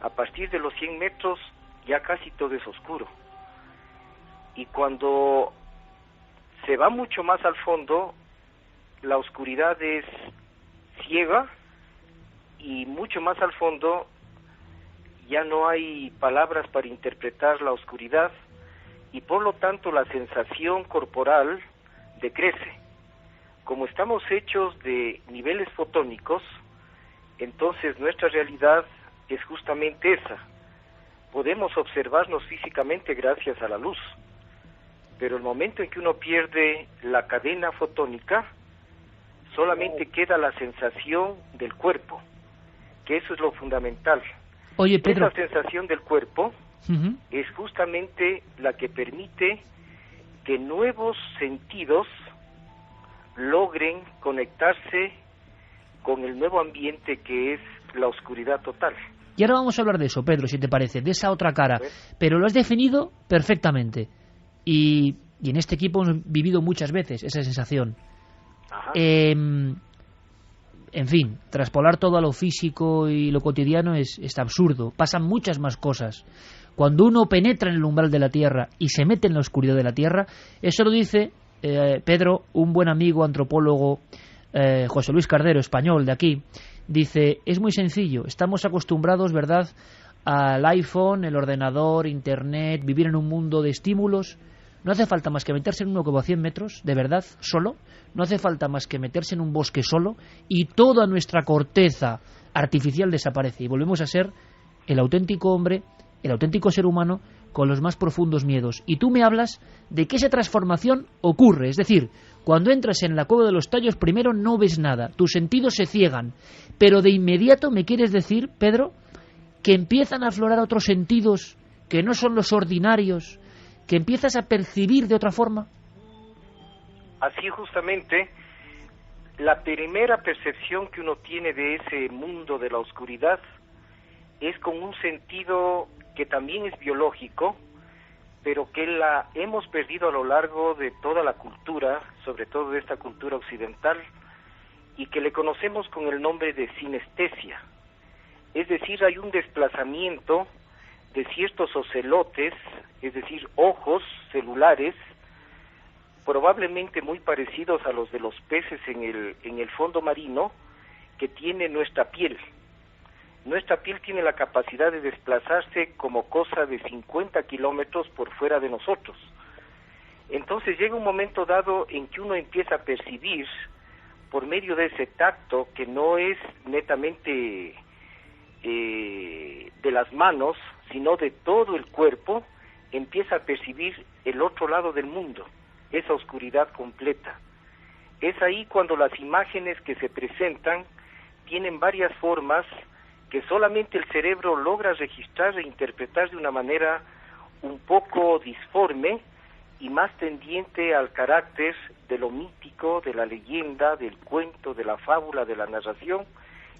a partir de los 100 metros ya casi todo es oscuro. Y cuando se va mucho más al fondo, la oscuridad es ciega y mucho más al fondo ya no hay palabras para interpretar la oscuridad y por lo tanto la sensación corporal decrece. Como estamos hechos de niveles fotónicos, entonces nuestra realidad es justamente esa. Podemos observarnos físicamente gracias a la luz, pero el momento en que uno pierde la cadena fotónica, solamente queda la sensación del cuerpo, que eso es lo fundamental. Oye, Pedro. Esa sensación del cuerpo es justamente la que permite que nuevos sentidos logren conectarse con el nuevo ambiente que es la oscuridad total. Y ahora vamos a hablar de eso, Pedro, si te parece, de esa otra cara. Pero lo has definido perfectamente. Y en este equipo hemos vivido muchas veces esa sensación. En fin, traspolar todo a lo físico y lo cotidiano es absurdo. Pasan muchas más cosas. Cuando uno penetra en el umbral de la Tierra y se mete en la oscuridad de la Tierra, eso lo dice, Pedro, un buen amigo antropólogo, José Luis Cardero, español de aquí, dice, es muy sencillo, estamos acostumbrados, ¿verdad?, al iPhone, el ordenador, Internet, vivir en un mundo de estímulos. No hace falta más que meterse en uno como a 100 metros, de verdad, solo. No hace falta más que meterse en un bosque solo y toda nuestra corteza artificial desaparece y volvemos a ser el auténtico hombre, el auténtico ser humano con los más profundos miedos. Y tú me hablas de que esa transformación ocurre, es decir, cuando entras en la Cueva de los Tallos primero no ves nada, tus sentidos se ciegan, pero de inmediato me quieres decir, Pedro, que empiezan a aflorar otros sentidos que no son los ordinarios, que empiezas a percibir de otra forma. Así justamente, la primera percepción que uno tiene de ese mundo de la oscuridad es con un sentido que también es biológico, pero que la hemos perdido a lo largo de toda la cultura, sobre todo de esta cultura occidental, y que le conocemos con el nombre de sinestesia. Es decir, hay un desplazamiento de ciertos ocelotes, es decir, ojos celulares, probablemente muy parecidos a los de los peces en el fondo marino, que tiene nuestra piel. Nuestra piel tiene la capacidad de desplazarse como cosa de 50 kilómetros por fuera de nosotros. Entonces llega un momento dado en que uno empieza a percibir, por medio de ese tacto, que no es netamente de las manos, sino de todo el cuerpo, empieza a percibir el otro lado del mundo, esa oscuridad completa. Es ahí cuando las imágenes que se presentan tienen varias formas que solamente el cerebro logra registrar e interpretar de una manera un poco disforme, y más tendiente al carácter de lo mítico, de la leyenda, del cuento, de la fábula, de la narración,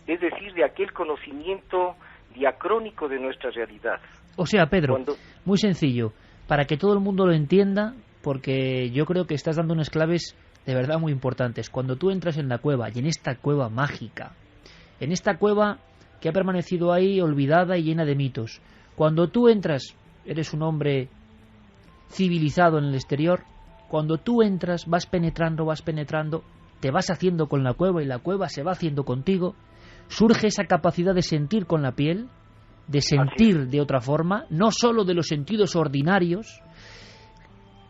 es decir, de aquel conocimiento diacrónico de nuestra realidad. O sea, Pedro, muy sencillo, para que todo el mundo lo entienda, porque yo creo que estás dando unas claves de verdad muy importantes. Cuando tú entras en la cueva, y en esta cueva mágica, en esta cueva que ha permanecido ahí olvidada y llena de mitos, cuando tú entras, eres un hombre civilizado en el exterior, cuando tú entras, vas penetrando, te vas haciendo con la cueva y la cueva se va haciendo contigo, surge esa capacidad de sentir con la piel, de sentir de otra forma, no solo de los sentidos ordinarios.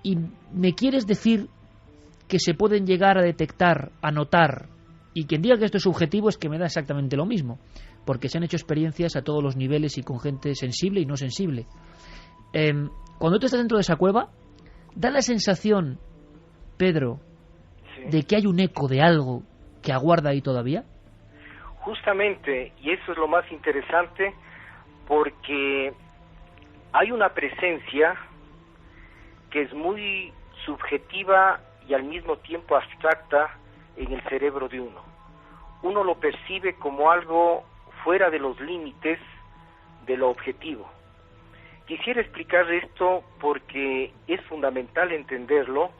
Y me quieres decir que se pueden llegar a detectar, a notar, y quien diga que esto es subjetivo es que me da exactamente lo mismo, porque se han hecho experiencias a todos los niveles y con gente sensible y no sensible. Cuando tú estás dentro de esa cueva, da la sensación, Pedro, de que hay un eco de algo que aguarda ahí todavía. Justamente, y eso es lo más interesante, porque hay una presencia que es muy subjetiva y al mismo tiempo abstracta en el cerebro de uno. Uno lo percibe como algo fuera de los límites de lo objetivo. Quisiera explicar esto porque es fundamental entenderlo,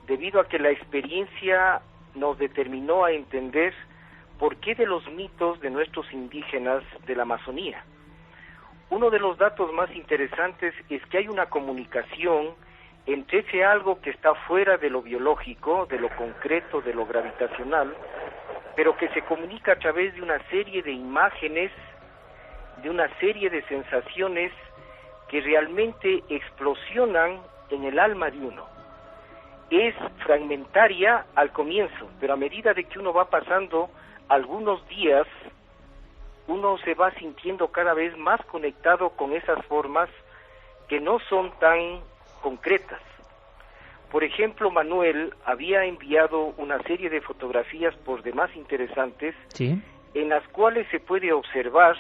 debido a que la experiencia nos determinó a entender por qué de los mitos de nuestros indígenas de la Amazonía. Uno de los datos más interesantes es que hay una comunicación entre ese algo que está fuera de lo biológico, de lo concreto, de lo gravitacional, pero que se comunica a través de una serie de imágenes, de una serie de sensaciones que realmente explosionan en el alma de uno. Es fragmentaria al comienzo, pero a medida de que uno va pasando algunos días, uno se va sintiendo cada vez más conectado con esas formas que no son tan concretas. Por ejemplo, Manuel había enviado una serie de fotografías por demás interesantes, ¿sí?, en las cuales se puede observar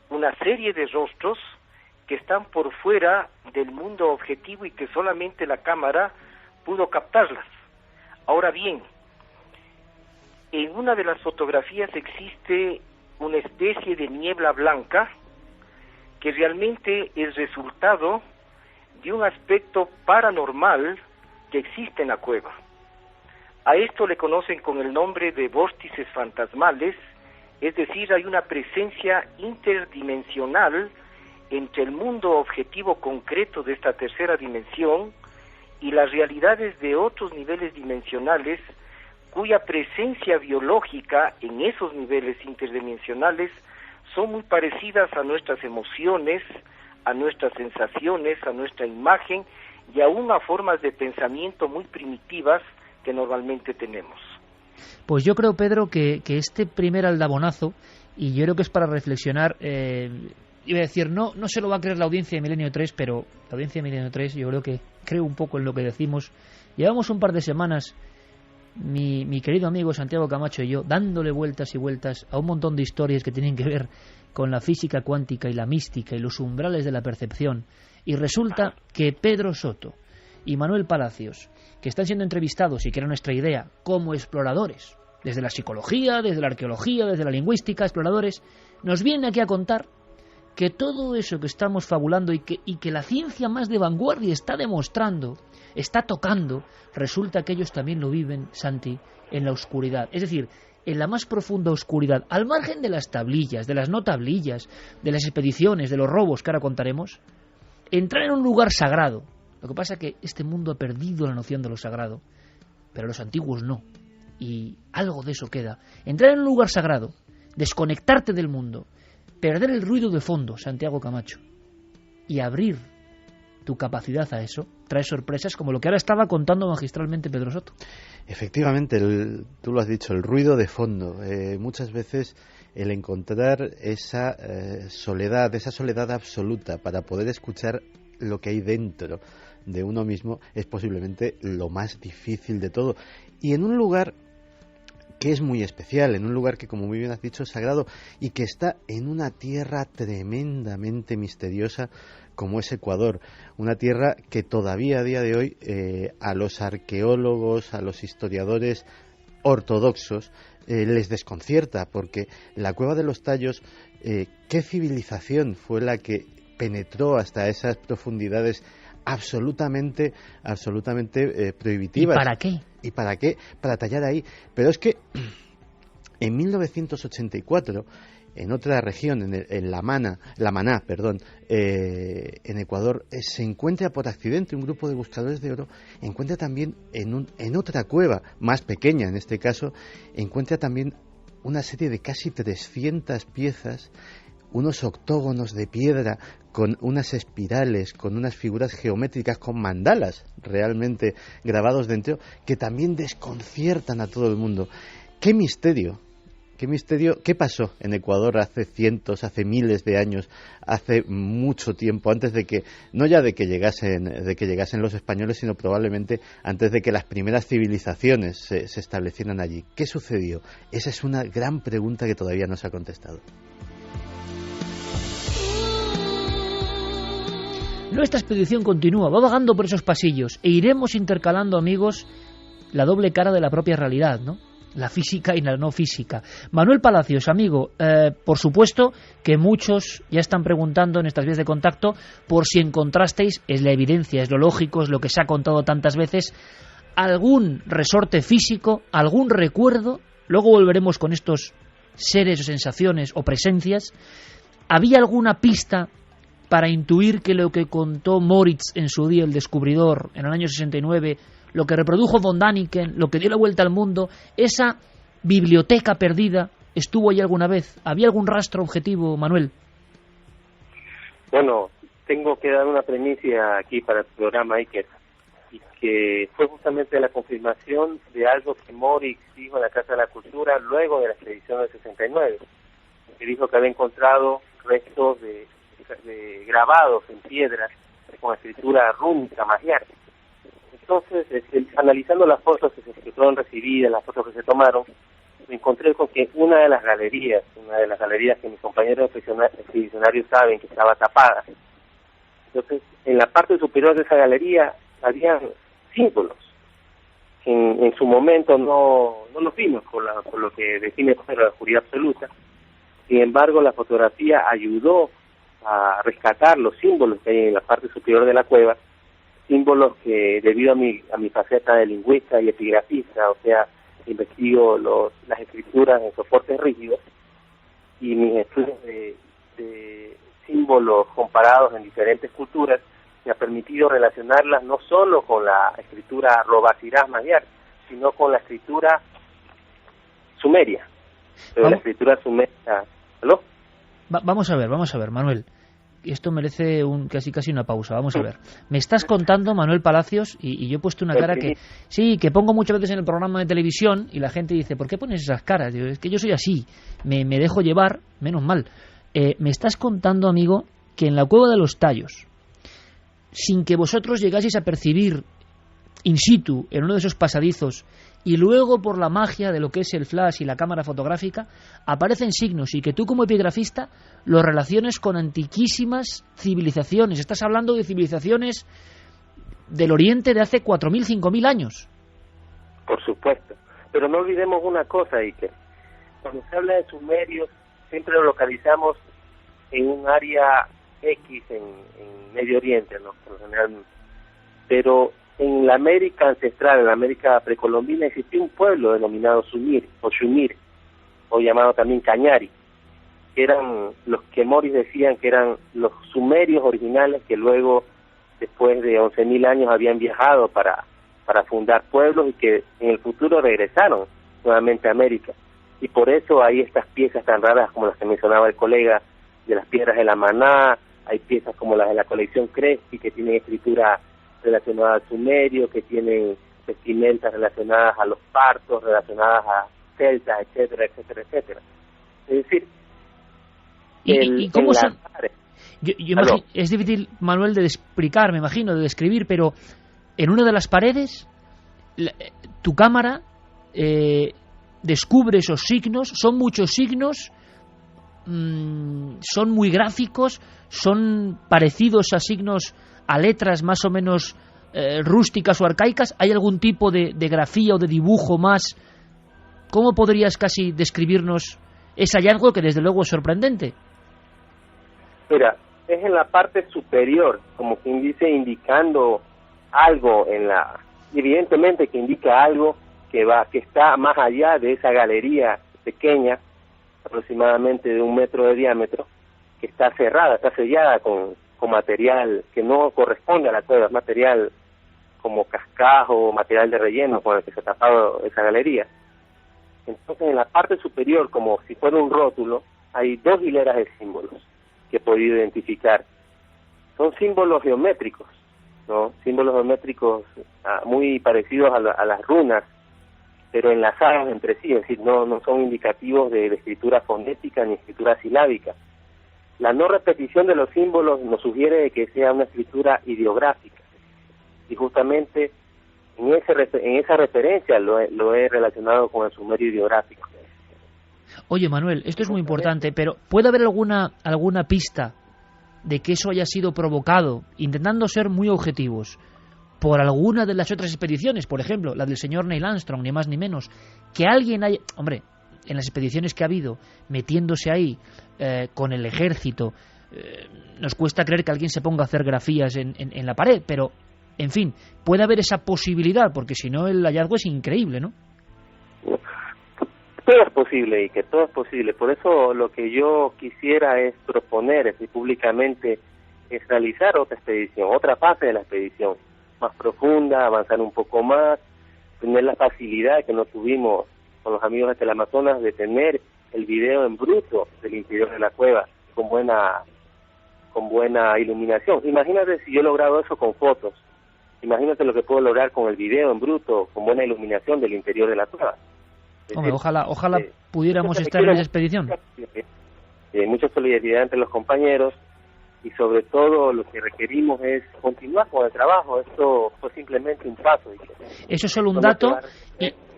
una serie de rostros que están por fuera del mundo objetivo y que solamente la cámara pudo captarlas. Ahora bien, en una de las fotografías existe una especie de niebla blanca que realmente es resultado de un aspecto paranormal que existe en la cueva. A esto le conocen con el nombre de vórtices fantasmales, es decir, hay una presencia interdimensional entre el mundo objetivo concreto de esta tercera dimensión y las realidades de otros niveles dimensionales cuya presencia biológica en esos niveles interdimensionales son muy parecidas a nuestras emociones, a nuestras sensaciones, a nuestra imagen y aún a formas de pensamiento muy primitivas que normalmente tenemos. Pues yo creo, Pedro, que este primer aldabonazo, y yo creo que es para reflexionar, iba a decir, no se lo va a creer la audiencia de Milenio 3, pero la audiencia de Milenio 3 yo creo que creo un poco en lo que decimos. Llevamos un par de semanas, mi querido amigo Santiago Camacho y yo, dándole vueltas y vueltas a un montón de historias que tienen que ver con la física cuántica y la mística y los umbrales de la percepción, y resulta que Pedro Soto y Manuel Palacios, que están siendo entrevistados, y que era nuestra idea, como exploradores, desde la psicología, desde la arqueología, desde la lingüística, exploradores, nos vienen aquí a contar que todo eso que estamos fabulando y que la ciencia más de vanguardia está demostrando, está tocando, resulta que ellos también lo viven, Santi, en la oscuridad. Es decir, en la más profunda oscuridad, al margen de las tablillas, de las no tablillas, de las expediciones, de los robos que ahora contaremos, entrar en un lugar sagrado. Lo que pasa es que este mundo ha perdido la noción de lo sagrado, pero los antiguos no. Y algo de eso queda. Entrar en un lugar sagrado, desconectarte del mundo, perder el ruido de fondo, Santiago Camacho, y abrir tu capacidad a eso, trae sorpresas como lo que ahora estaba contando magistralmente Pedro Soto. Efectivamente, tú lo has dicho, el ruido de fondo. Muchas veces el encontrar esa soledad absoluta para poder escuchar lo que hay dentro de uno mismo es posiblemente lo más difícil de todo. Y en un lugar que es muy especial, en un lugar que, como muy bien has dicho, es sagrado y que está en una tierra tremendamente misteriosa como es Ecuador, una tierra que todavía a día de hoy a los arqueólogos, a los historiadores ortodoxos les desconcierta, porque la Cueva de los Tallos, ¿qué civilización fue la que penetró hasta esas profundidades absolutamente prohibitivas? ¿Y para qué? ¿Y para qué? Para tallar ahí. Pero es que en 1984, en otra región, en La Maná, en Ecuador, se encuentra por accidente un grupo de buscadores de oro, encuentra también en otra cueva, más pequeña en este caso, encuentra también una serie de casi 300 piezas, unos octógonos de piedra con unas espirales, con unas figuras geométricas, con mandalas realmente grabados dentro, que también desconciertan a todo el mundo. ¡Qué misterio! ¿Qué misterio? ¿Qué pasó en Ecuador hace miles de años, hace mucho tiempo, antes de que, no ya de que llegasen los españoles, sino probablemente antes de que las primeras civilizaciones se establecieran allí? ¿Qué sucedió? Esa es una gran pregunta que todavía no se ha contestado. Nuestra expedición continúa, va vagando por esos pasillos e iremos intercalando, amigos, la doble cara de la propia realidad, ¿no? La física y la no física. Manuel Palacios, amigo, por supuesto que muchos ya están preguntando en estas vías de contacto por si encontrasteis, es la evidencia, es lo lógico, es lo que se ha contado tantas veces, algún resorte físico, algún recuerdo. Luego volveremos con estos seres o sensaciones o presencias. ¿Había alguna pista para intuir que lo que contó Moritz en su día, el descubridor, en el año 69, lo que reprodujo von Däniken, lo que dio la vuelta al mundo, esa biblioteca perdida, estuvo ahí alguna vez? ¿Había algún rastro objetivo, Manuel? Bueno, tengo que dar una premisa aquí para el programa Iker, y que fue justamente la confirmación de algo que Moritz dijo en la Casa de la Cultura luego de la expedición del 69, que dijo que había encontrado restos de grabados en piedras con escritura rúnica magiar. Entonces, analizando las fotos que se fueron recibidas, las fotos que se tomaron, me encontré con que una de las galerías que mis compañeros expedicionarios saben que estaba tapada. Entonces, en la parte superior de esa galería había símbolos. En su momento no los vimos por lo que define la oscuridad absoluta. Sin embargo, la fotografía ayudó a rescatar los símbolos que hay en la parte superior de la cueva, símbolos que, debido a mi faceta de lingüista y epigrafista, o sea, investigo las escrituras en soportes rígidos, y mis estudios de símbolos comparados en diferentes culturas me ha permitido relacionarlas no solo con la escritura Robasirás Magyar, sino con la escritura sumeria. Pero la escritura sumeria... ¿Aló? Vamos a ver, Manuel. Esto merece casi una pausa. Vamos a ver. Me estás contando, Manuel Palacios, y yo he puesto una cara que pongo muchas veces en el programa de televisión, y la gente dice, ¿por qué pones esas caras? Digo, es que yo soy así, me dejo llevar, menos mal. Me estás contando, amigo, que en la Cueva de los Tallos, sin que vosotros llegaseis a percibir in situ, en uno de esos pasadizos, y luego por la magia de lo que es el flash y la cámara fotográfica, aparecen signos, y que tú como epigrafista los relaciones con antiquísimas civilizaciones. Estás hablando de civilizaciones del Oriente de hace 4.000, 5.000 años. Por supuesto. Pero no olvidemos una cosa, Iker. Cuando se habla de sumerios, siempre lo localizamos en un área X en Medio Oriente, ¿no? Por lo general. Pero en la América ancestral, en la América precolombina, existía un pueblo denominado Sumir, o Shumir, o llamado también Cañari, que eran los que Moritz decían que eran los sumerios originales que luego, después de 11.000 años, habían viajado para fundar pueblos y que en el futuro regresaron nuevamente a América. Y por eso hay estas piezas tan raras como las que mencionaba el colega, de las piedras de la Maná, hay piezas como las de la colección Crespi, que tienen escritura relacionada al sumerio, que tienen vestimentas relacionadas a los partos, relacionadas a celtas, etcétera, etcétera, etcétera. Es decir, ¿Y cómo son? Yo imagino, es difícil, Manuel, de explicar, me imagino, de describir, pero en una de las paredes, tu cámara descubre esos signos, son muchos signos, son muy gráficos, son parecidos a signos, a letras más o menos rústicas o arcaicas. ¿Hay algún tipo de grafía o de dibujo más? ¿Cómo podrías casi describirnos ese hallazgo que desde luego es sorprendente? Mira, es en la parte superior, como quien dice, indicando algo evidentemente que indica algo que está más allá de esa galería pequeña, aproximadamente de 1 metro de diámetro, que está cerrada, está sellada con material que no corresponde a la cueva, es material como cascajo, material de relleno con el que se ha tapado esa galería. Entonces, en la parte superior, como si fuera un rótulo, hay 2 hileras de símbolos que he podido identificar. Son símbolos geométricos, ¿no? Símbolos geométricos muy parecidos a las runas, pero enlazados entre sí, es decir, no son indicativos de escritura fonética ni escritura silábica. La no repetición de los símbolos nos sugiere que sea una escritura ideográfica, y justamente en esa referencia lo he relacionado con el sumerio ideográfico. Oye, Manuel, esto es muy importante, pero ¿puede haber alguna pista de que eso haya sido provocado, intentando ser muy objetivos, por alguna de las otras expediciones? Por ejemplo, la del señor Neil Armstrong, ni más ni menos. Que alguien haya... Hombre, en las expediciones que ha habido, metiéndose ahí con el ejército, nos cuesta creer que alguien se ponga a hacer grafías en la pared, pero, en fin, puede haber esa posibilidad, porque si no el hallazgo es increíble, ¿no? Todo es posible, y que todo es posible. Por eso lo que yo quisiera es proponer públicamente es realizar otra expedición, otra fase de la expedición, más profunda, avanzar un poco más, tener la facilidad que no tuvimos con los amigos del Amazonas de tener el video en bruto del interior de la cueva con buena iluminación. Imagínate si yo he logrado eso con fotos, imagínate lo que puedo lograr con el video en bruto con buena iluminación del interior de la cueva. Hombre, ojalá pudiéramos estar en esa expedición. Mucha solidaridad entre los compañeros, y sobre todo lo que requerimos es continuar con el trabajo. Esto fue simplemente un paso. Eso es solo un dato.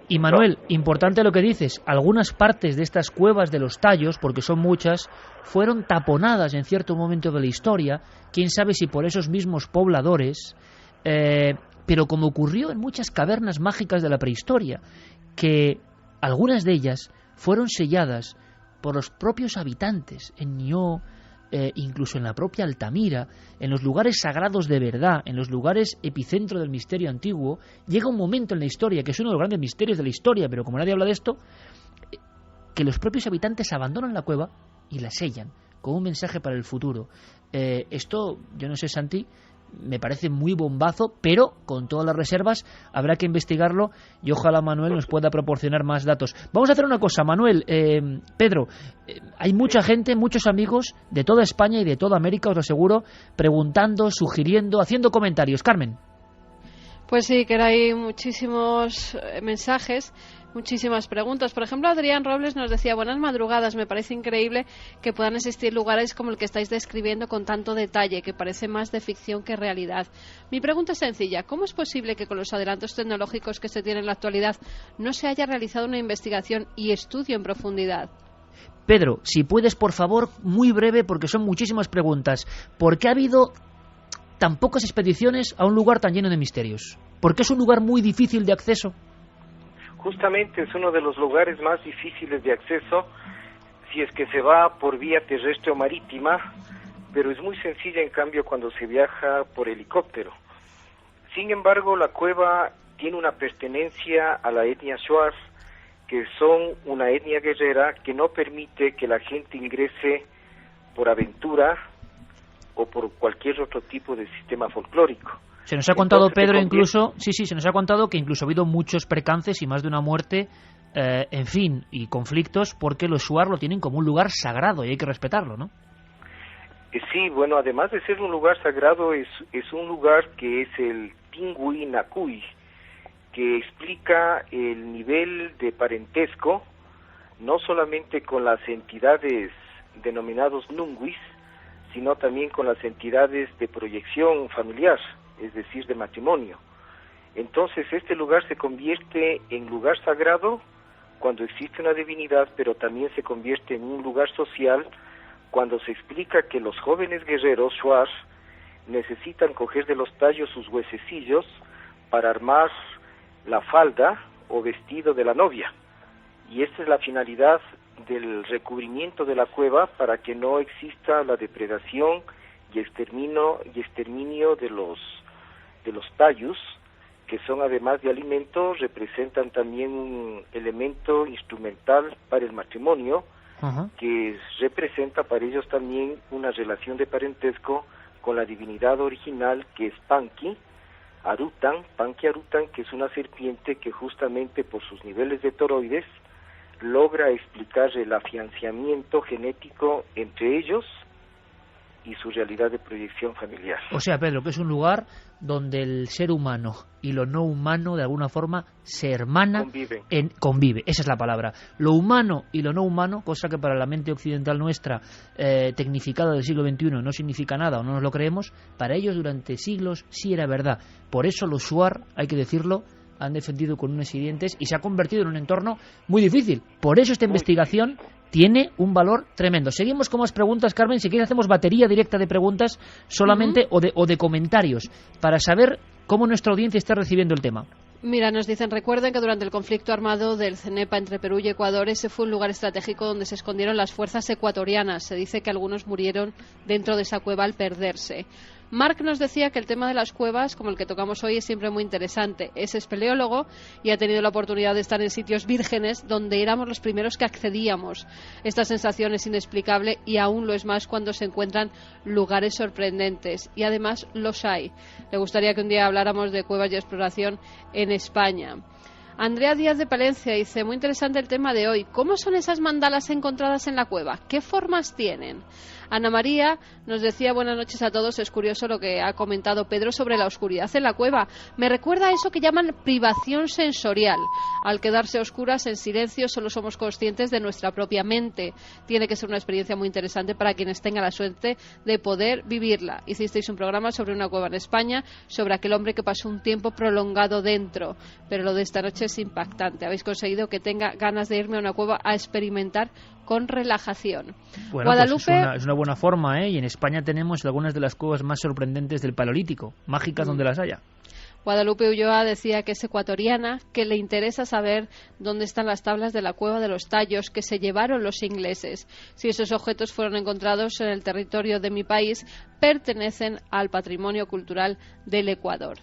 Y Manuel, importante lo que dices, algunas partes de estas cuevas de los tallos, porque son muchas, fueron taponadas en cierto momento de la historia, quién sabe si por esos mismos pobladores, pero como ocurrió en muchas cavernas mágicas de la prehistoria, que algunas de ellas fueron selladas por los propios habitantes en Nió, incluso en la propia Altamira, en los lugares sagrados de verdad, en los lugares epicentro del misterio antiguo. Llega un momento en la historia, que es uno de los grandes misterios de la historia, pero como nadie habla de esto, que los propios habitantes abandonan la cueva y la sellan, con un mensaje para el futuro. Esto, yo no sé, Santi, me parece muy bombazo, pero con todas las reservas habrá que investigarlo, y ojalá Manuel nos pueda proporcionar más datos. Vamos a hacer una cosa, Manuel, Pedro, hay mucha gente, muchos amigos de toda España y de toda América, os lo aseguro, preguntando, sugiriendo, haciendo comentarios. Carmen. Pues sí, que hay muchísimos mensajes, muchísimas preguntas. Por ejemplo, Adrián Robles nos decía: buenas madrugadas, me parece increíble que puedan existir lugares como el que estáis describiendo con tanto detalle, que parece más de ficción que realidad. Mi pregunta es sencilla: ¿cómo es posible que con los adelantos tecnológicos que se tienen en la actualidad no se haya realizado una investigación y estudio en profundidad? Pedro, si puedes, por favor, muy breve, porque son muchísimas preguntas. ¿Por qué ha habido tan pocas expediciones a un lugar tan lleno de misterios? ¿Por qué es un lugar muy difícil de acceso? Justamente es uno de los lugares más difíciles de acceso si es que se va por vía terrestre o marítima, pero es muy sencilla en cambio cuando se viaja por helicóptero. Sin embargo, la cueva tiene una pertenencia a la etnia Shuar, que son una etnia guerrera que no permite que la gente ingrese por aventura o por cualquier otro tipo de sistema folclórico. Se nos ha contado, Pedro, incluso, se nos ha contado que incluso ha habido muchos percances y más de una muerte, en fin, y conflictos, porque los Shuar lo tienen como un lugar sagrado y hay que respetarlo, ¿no? Sí, bueno, además de ser un lugar sagrado, es un lugar que es el Tingui Nakui, que explica el nivel de parentesco, no solamente con las entidades denominados Nunguis, sino también con las entidades de proyección familiar, es decir, de matrimonio. Entonces este lugar se convierte en lugar sagrado cuando existe una divinidad, pero también se convierte en un lugar social cuando se explica que los jóvenes guerreros Shuar necesitan coger de los tallos sus huesecillos para armar la falda o vestido de la novia. Y esta es la finalidad del recubrimiento de la cueva, para que no exista la depredación y exterminio de los tallos, que son, además de alimento, representan también un elemento instrumental para el matrimonio, que representa para ellos también una relación de parentesco con la divinidad original, que es Panki Arutan, que es una serpiente que justamente por sus niveles de toroides logra explicar el afianzamiento genético entre ellos y su realidad de proyección familiar. O sea, Pedro, que es un lugar donde el ser humano y lo no humano de alguna forma se hermanan, convive, esa es la palabra. Lo humano y lo no humano, cosa que para la mente occidental nuestra, tecnificada del siglo XXI, no significa nada o no nos lo creemos, para ellos durante siglos sí era verdad. Por eso los Shuar, hay que decirlo, han defendido con uñas y dientes y se ha convertido en un entorno muy difícil. Por eso esta investigación tiene un valor tremendo. Seguimos con más preguntas, Carmen. Si quieres hacemos batería directa de preguntas solamente o de comentarios para saber cómo nuestra audiencia está recibiendo el tema. Mira, nos dicen, recuerden que durante el conflicto armado del CENEPA entre Perú y Ecuador, ese fue un lugar estratégico donde se escondieron las fuerzas ecuatorianas. Se dice que algunos murieron dentro de esa cueva al perderse. Marc nos decía que el tema de las cuevas, como el que tocamos hoy, es siempre muy interesante. Es espeleólogo y ha tenido la oportunidad de estar en sitios vírgenes donde éramos los primeros que accedíamos. Esta sensación es inexplicable y aún lo es más cuando se encuentran lugares sorprendentes. Y además los hay. Le gustaría que un día habláramos de cuevas y exploración en España. Andrea Díaz de Palencia dice, muy interesante el tema de hoy. ¿Cómo son esas mandalas encontradas en la cueva? ¿Qué formas tienen? Ana María nos decía, buenas noches a todos, es curioso lo que ha comentado Pedro sobre la oscuridad en la cueva. Me recuerda a eso que llaman privación sensorial. Al quedarse a oscuras, en silencio, solo somos conscientes de nuestra propia mente. Tiene que ser una experiencia muy interesante para quienes tengan la suerte de poder vivirla. Hicisteis un programa sobre una cueva en España, sobre aquel hombre que pasó un tiempo prolongado dentro, pero lo de esta noche es impactante. Habéis conseguido que tenga ganas de irme a una cueva a experimentar con relajación. Bueno, Guadalupe, pues es una buena forma, y en España tenemos algunas de las cuevas más sorprendentes del Paleolítico, mágicas donde las haya. Guadalupe Ulloa decía que es ecuatoriana, que le interesa saber dónde están las tablas de la cueva de los tallos que se llevaron los ingleses. Si esos objetos fueron encontrados en el territorio de mi país, pertenecen al patrimonio cultural del Ecuador.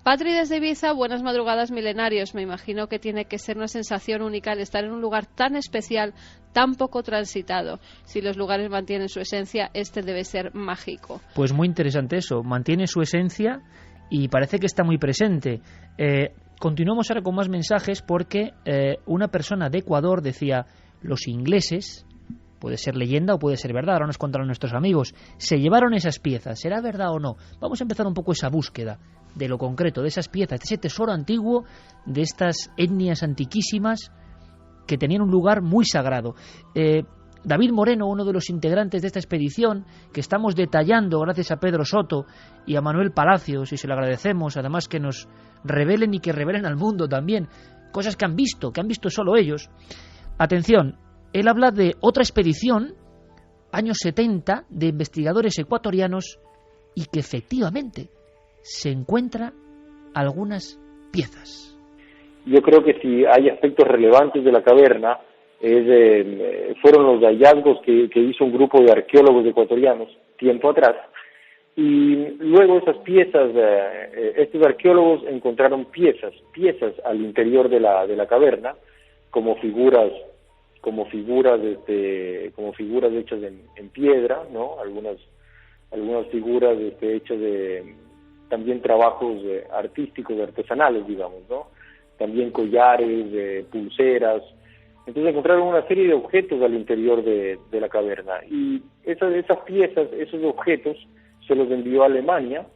Patri desde Ibiza, buenas madrugadas milenarios. Me imagino que tiene que ser una sensación única el estar en un lugar tan especial, tan poco transitado. Si los lugares mantienen su esencia, este debe ser mágico. Pues muy interesante eso, mantiene su esencia y parece que está muy presente. Continuamos ahora con más mensajes porque una persona de Ecuador decía, los ingleses, puede ser leyenda o puede ser verdad, ahora nos contarán nuestros amigos, se llevaron esas piezas, ¿será verdad o no? Vamos a empezar un poco esa búsqueda de lo concreto, de esas piezas, de ese tesoro antiguo, de estas etnias antiquísimas que tenían un lugar muy sagrado. David Moreno, uno de los integrantes de esta expedición, que estamos detallando gracias a Pedro Soto y a Manuel Palacios, y se lo agradecemos, además que nos revelen y que revelen al mundo también, cosas que han visto solo ellos. Atención, él habla de otra expedición, años 70, de investigadores ecuatorianos, y que efectivamente se encuentran algunas piezas. Yo creo que si hay aspectos relevantes de la caverna, fueron los hallazgos que hizo un grupo de arqueólogos ecuatorianos tiempo atrás, y luego esas piezas, estos arqueólogos encontraron piezas al interior de la caverna, como figuras hechas en piedra, ¿no? Algunas figuras hechas de también trabajos artísticos, artesanales, digamos, ¿no? También collares, pulseras. Entonces encontraron una serie de objetos al interior de la caverna, y esas piezas, esos objetos se los envió a Alemania,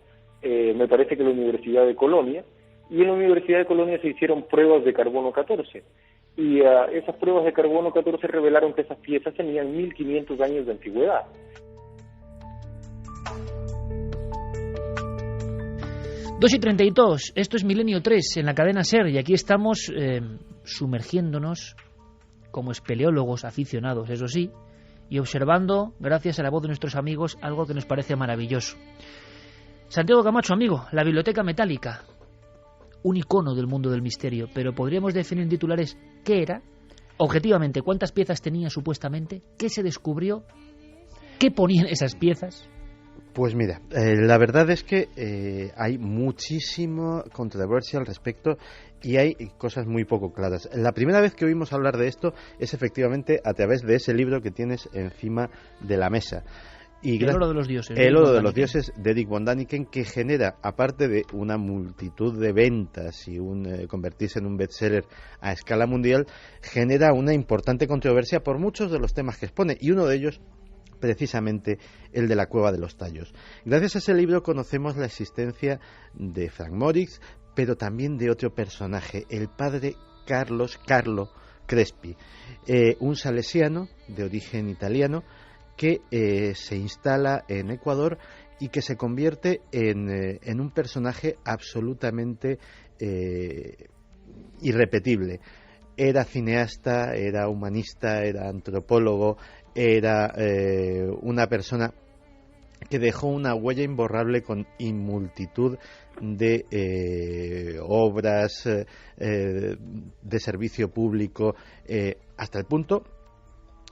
me parece que la Universidad de Colonia, y en la Universidad de Colonia se hicieron pruebas de carbono 14, y esas pruebas de carbono 14 revelaron que esas piezas tenían 1500 años de antigüedad. Dos y 32, esto es Milenio 3 en la cadena SER, y aquí estamos sumergiéndonos como espeleólogos aficionados, eso sí, y observando, gracias a la voz de nuestros amigos, algo que nos parece maravilloso. Santiago Camacho, amigo, la Biblioteca Metálica, un icono del mundo del misterio, pero podríamos definir en titulares qué era, objetivamente, cuántas piezas tenía supuestamente, qué se descubrió, qué ponían esas piezas. Pues mira, la verdad es que hay muchísima controversia al respecto y hay cosas muy poco claras. La primera vez que oímos hablar de esto es efectivamente a través de ese libro que tienes encima de la mesa. Y El oro de los dioses. El oro de los dioses de Dick Von Däniken, que genera, aparte de una multitud de ventas y convertirse en un bestseller a escala mundial, genera una importante controversia por muchos de los temas que expone, y uno de ellos precisamente el de la Cueva de los Tallos. Gracias a ese libro conocemos la existencia de Frank Moritz, pero también de otro personaje, el padre Carlo Crespi, un salesiano de origen italiano que se instala en Ecuador y que se convierte en un personaje absolutamente irrepetible. Era cineasta, era humanista, era antropólogo, era una persona que dejó una huella imborrable con multitud de obras de servicio público, hasta el punto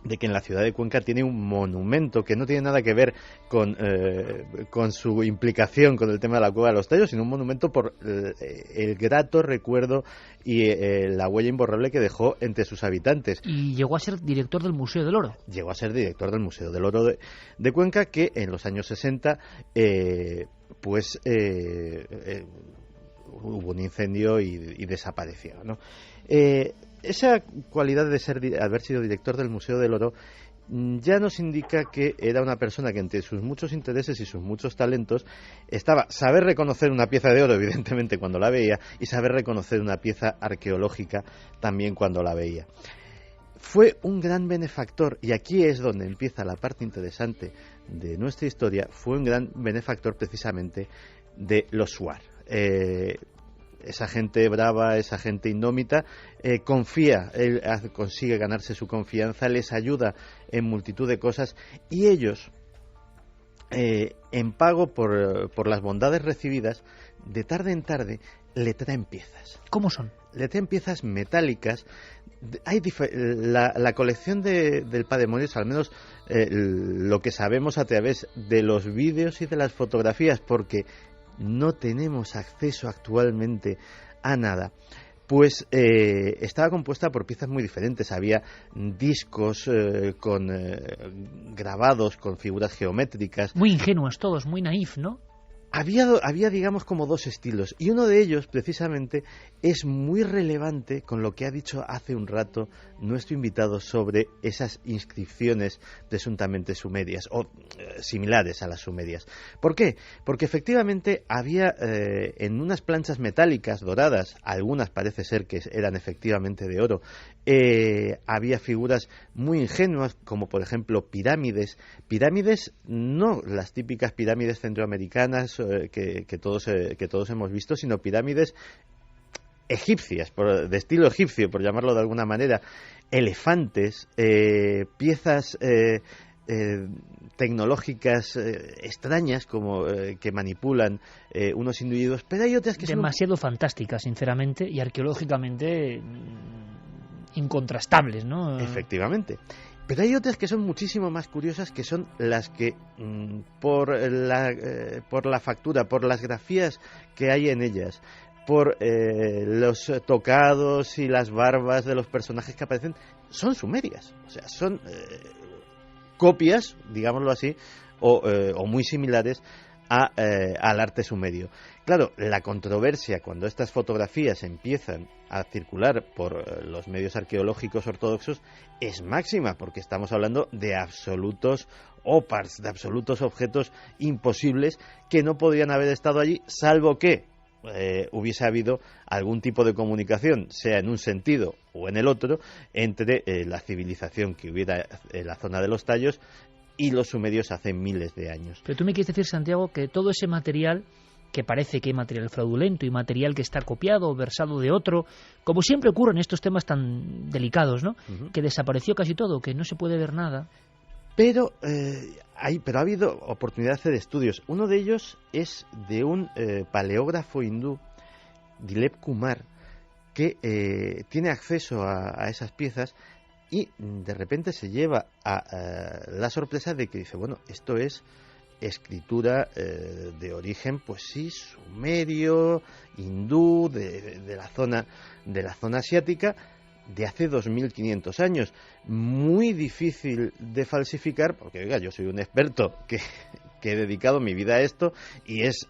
de que en la ciudad de Cuenca tiene un monumento que no tiene nada que ver con su implicación con el tema de la Cueva de los Tallos, sino un monumento por el grato recuerdo y la huella imborrable que dejó entre sus habitantes. Y llegó a ser director del Museo del Oro. Llegó a ser director del Museo del Oro de Cuenca, que en los años 60 hubo un incendio y desapareció, ¿no? Esa cualidad de haber sido director del Museo del Oro ya nos indica que era una persona que entre sus muchos intereses y sus muchos talentos estaba saber reconocer una pieza de oro, evidentemente, cuando la veía, y saber reconocer una pieza arqueológica también cuando la veía. Fue un gran benefactor, y aquí es donde empieza la parte interesante de nuestra historia. Fue un gran benefactor precisamente de los Shuar. Esa gente brava, esa gente indómita, confía, él consigue ganarse su confianza, les ayuda en multitud de cosas, y ellos, en pago por las bondades recibidas, de tarde en tarde le traen piezas. ¿Cómo son? Le traen piezas metálicas. Hay la colección del Padre Moritz, al menos lo que sabemos a través de los vídeos y de las fotografías, porque no tenemos acceso actualmente a nada, pues estaba compuesta por piezas muy diferentes. Había discos con grabados, con figuras geométricas. Muy ingenuos todos, muy naif, ¿no? Había, digamos, como dos estilos, y uno de ellos, precisamente, es muy relevante con lo que ha dicho hace un rato nuestro invitado sobre esas inscripciones presuntamente sumerias, o similares a las sumerias. ¿Por qué? Porque efectivamente había en unas planchas metálicas doradas, algunas parece ser que eran efectivamente de oro, había figuras muy ingenuas, como por ejemplo pirámides, no las típicas pirámides centroamericanas que todos hemos visto, sino pirámides egipcias, de estilo egipcio, por llamarlo de alguna manera, elefantes, piezas tecnológicas extrañas, como que manipulan unos individuos, pero hay otras que demasiado fantásticas, sinceramente, y arqueológicamente incontrastables, ¿no? Efectivamente. Pero hay otras que son muchísimo más curiosas, que son las que, por la factura, por las grafías que hay en ellas, por los tocados y las barbas de los personajes que aparecen, son sumerias. O sea, son copias, digámoslo así, o muy similares al arte sumerio. Claro, la controversia cuando estas fotografías empiezan a circular por los medios arqueológicos ortodoxos es máxima, porque estamos hablando de absolutos opars, de absolutos objetos imposibles que no podrían haber estado allí, salvo que hubiese habido algún tipo de comunicación, sea en un sentido o en el otro, entre la civilización que hubiera en la zona de los Tallos y los sumerios hace miles de años. Pero tú me quieres decir, Santiago, que todo ese material que parece que hay material fraudulento y material que está copiado o versado de otro, como siempre ocurre en estos temas tan delicados, ¿no? Que desapareció casi todo, que no se puede ver nada. Pero ha habido oportunidad de hacer estudios. Uno de ellos es de un paleógrafo hindú, Dilip Kumar, que tiene acceso a esas piezas y de repente se lleva a la sorpresa de que dice, bueno, esto es escritura de origen, pues sí, sumerio, hindú, de la zona asiática, de hace 2500 años. Muy difícil de falsificar, porque oiga, yo soy un experto que he dedicado mi vida a esto y es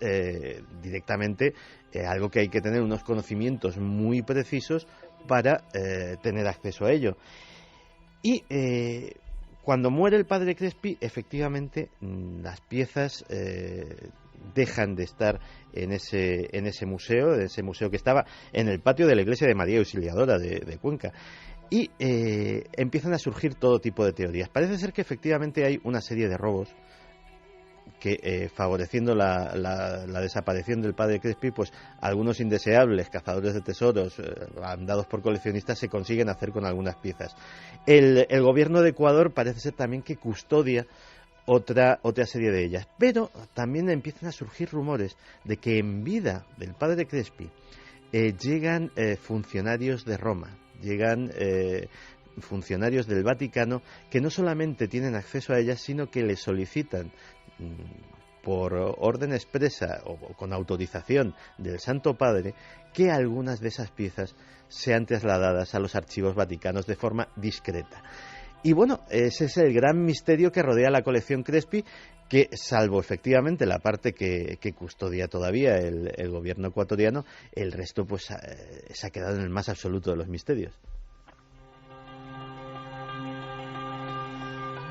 directamente algo que hay que tener unos conocimientos muy precisos para tener acceso a ello. Y cuando muere el padre Crespi, efectivamente las piezas dejan de estar en ese museo que estaba en el patio de la iglesia de María Auxiliadora de Cuenca. Y empiezan a surgir todo tipo de teorías. Parece ser que efectivamente hay una serie de robos que favoreciendo la desaparición del padre Crespi, pues algunos indeseables cazadores de tesoros andados por coleccionistas se consiguen hacer con algunas piezas. El gobierno de Ecuador parece ser también que custodia otra serie de ellas, pero también empiezan a surgir rumores de que en vida del padre Crespi llegan funcionarios de Roma, llegan funcionarios del Vaticano que no solamente tienen acceso a ellas, sino que les solicitan por orden expresa o con autorización del Santo Padre que algunas de esas piezas sean trasladadas a los archivos vaticanos de forma discreta. Y bueno, ese es el gran misterio que rodea la colección Crespi, que salvo efectivamente la parte que custodia todavía el gobierno ecuatoriano, el resto pues se ha quedado en el más absoluto de los misterios.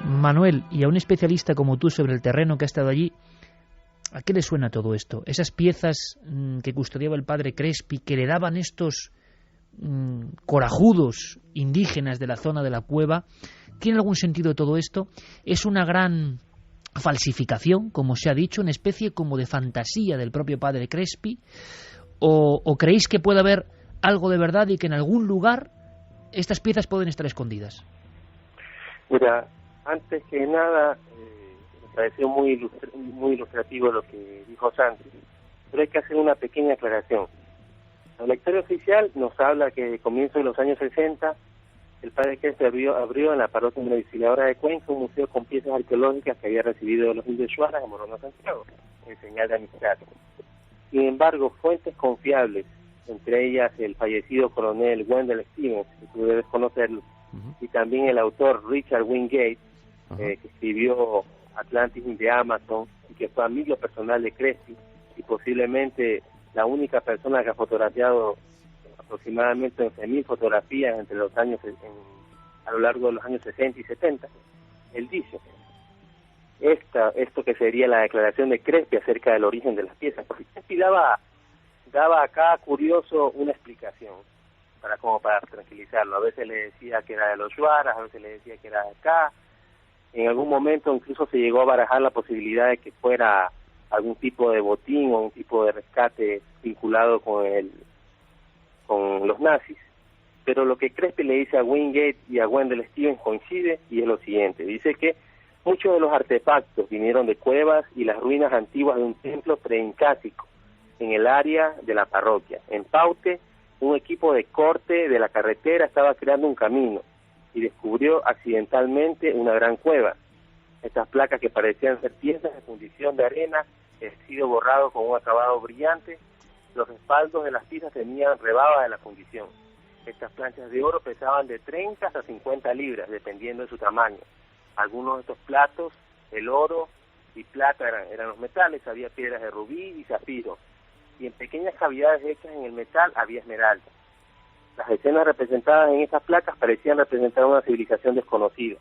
Manuel, y a un especialista como tú sobre el terreno que ha estado allí, ¿a qué le suena todo esto? Esas piezas que custodiaba el padre Crespi, que le daban estos corajudos indígenas de la zona de la cueva, ¿tiene algún sentido todo esto? ¿Es una gran falsificación, como se ha dicho, una especie como de fantasía del propio padre Crespi? ¿O creéis que puede haber algo de verdad y que en algún lugar estas piezas pueden estar escondidas? Mira, antes que nada, me pareció muy ilustrativo lo que dijo Santi, pero hay que hacer una pequeña aclaración. La historia oficial nos habla que a comienzos de los años 60, el padre Crespi abrió en la parroquia de la Auxiliadora de Cuenca un museo con piezas arqueológicas que había recibido de los indios Shuaras en Morona, Santiago, en señal de amistad. Sin embargo, fuentes confiables, entre ellas el fallecido coronel Wendell Stevens, que tú debes conocerlo, y también el autor Richard Wingate, que escribió Atlantis in the Amazon, y que fue amigo personal de Crespi, y posiblemente la única persona que ha fotografiado aproximadamente 11.000 fotografías entre los años a lo largo de los años 60 y 70. Él dice esto que sería la declaración de Crespi acerca del origen de las piezas, porque Crespi daba a cada curioso una explicación para tranquilizarlo. A veces le decía que era de los Shuaras, a veces le decía que era de acá. En algún momento incluso se llegó a barajar la posibilidad de que fuera algún tipo de botín o un tipo de rescate vinculado con los nazis. Pero lo que Crespi le dice a Wingate y a Wendell Stevens coincide, y es lo siguiente: dice que muchos de los artefactos vinieron de cuevas y las ruinas antiguas de un templo preincásico en el área de la parroquia. En Paute, un equipo de corte de la carretera estaba creando un camino y descubrió accidentalmente una gran cueva. Estas placas, que parecían ser piezas de fundición de arena, han sido borrado con un acabado brillante. Los respaldos de las piezas tenían rebaba de la fundición. Estas planchas de oro pesaban de 30 hasta 50 libras, dependiendo de su tamaño. Algunos de estos platos, el oro y plata eran los metales, había piedras de rubí y zafiro, y en pequeñas cavidades hechas en el metal había esmeralda. Las escenas representadas en estas placas parecían representar una civilización desconocida.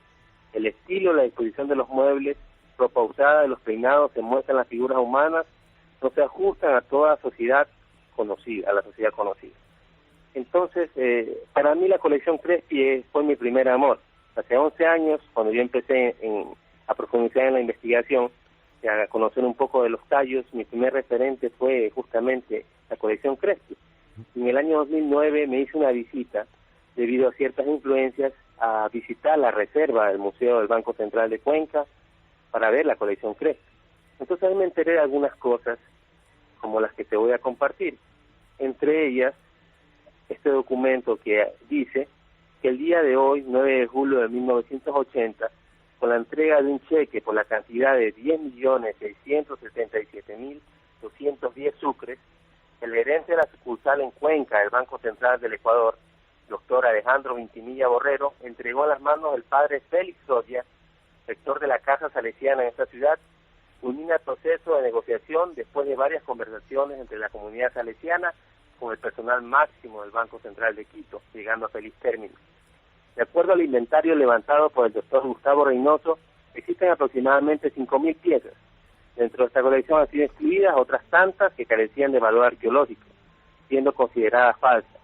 El estilo, la disposición de los muebles, ropa usada, de los peinados que muestran las figuras humanas, no se ajustan a toda sociedad conocida, a la sociedad conocida. Entonces, para mí la colección Crespi fue mi primer amor. Hace 11 años, cuando yo empecé a profundizar en la investigación, a conocer un poco de los tallos, mi primer referente fue justamente la colección Crespi. En el año 2009 me hice una visita, debido a ciertas influencias, a visitar la reserva del Museo del Banco Central de Cuenca para ver la colección Crespi. Entonces ahí me enteré de algunas cosas, como las que te voy a compartir. Entre ellas, este documento que dice que el día de hoy, 9 de julio de 1980, con la entrega de un cheque por la cantidad de 10.677.210 sucres, el gerente de la sucursal en Cuenca del Banco Central del Ecuador, doctor Alejandro Vintimilla Borrero, entregó en las manos del padre Félix Soria, rector de la Casa Salesiana en esta ciudad, un proceso de negociación después de varias conversaciones entre la comunidad salesiana con el personal máximo del Banco Central de Quito, llegando a feliz término. De acuerdo al inventario levantado por el doctor Gustavo Reynoso, existen aproximadamente 5.000 piezas. Dentro de esta colección han sido excluidas otras tantas que carecían de valor arqueológico, siendo consideradas falsas.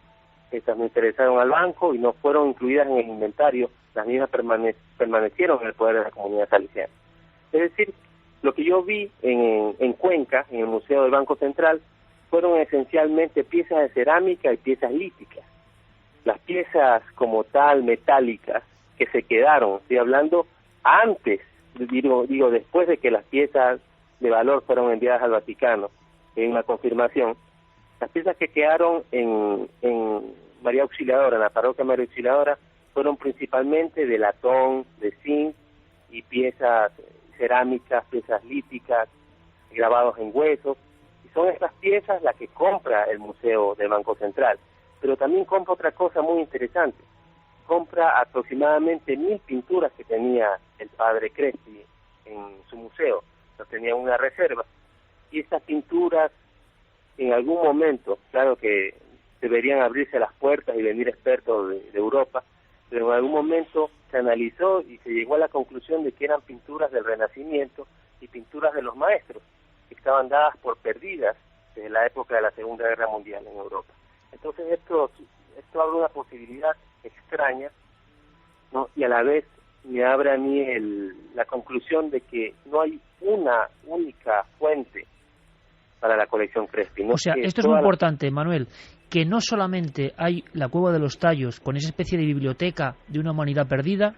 Estas no interesaron al banco y no fueron incluidas en el inventario, las mismas permanecieron en el poder de la comunidad salesiana. Es decir, lo que yo vi en Cuenca, en el Museo del Banco Central, fueron esencialmente piezas de cerámica y piezas líticas. Las piezas como tal, metálicas, que se quedaron, estoy hablando antes, digo después de que las piezas de valor fueron enviadas al Vaticano, en una confirmación, las piezas que quedaron en María Auxiliadora, en la parroquia María Auxiliadora, fueron principalmente de latón, de zinc y piezas cerámicas, piezas líticas, grabados en huesos, y son estas piezas las que compra el Museo del Banco Central. Pero también compra otra cosa muy interesante, compra aproximadamente 1.000 pinturas que tenía el padre Crespi en su museo, no tenía una reserva, y estas pinturas en algún momento, claro que deberían abrirse las puertas y venir expertos de Europa, pero en algún momento se analizó y se llegó a la conclusión de que eran pinturas del Renacimiento y pinturas de los maestros, que estaban dadas por perdidas desde la época de la Segunda Guerra Mundial en Europa. Entonces esto abre una posibilidad extraña, ¿no? Y a la vez me abre a mí la conclusión de que no hay una única fuente para la colección Crespi. ¿No? O sea, esto es muy importante, Manuel, que no solamente hay la Cueva de los Tallos con esa especie de biblioteca de una humanidad perdida,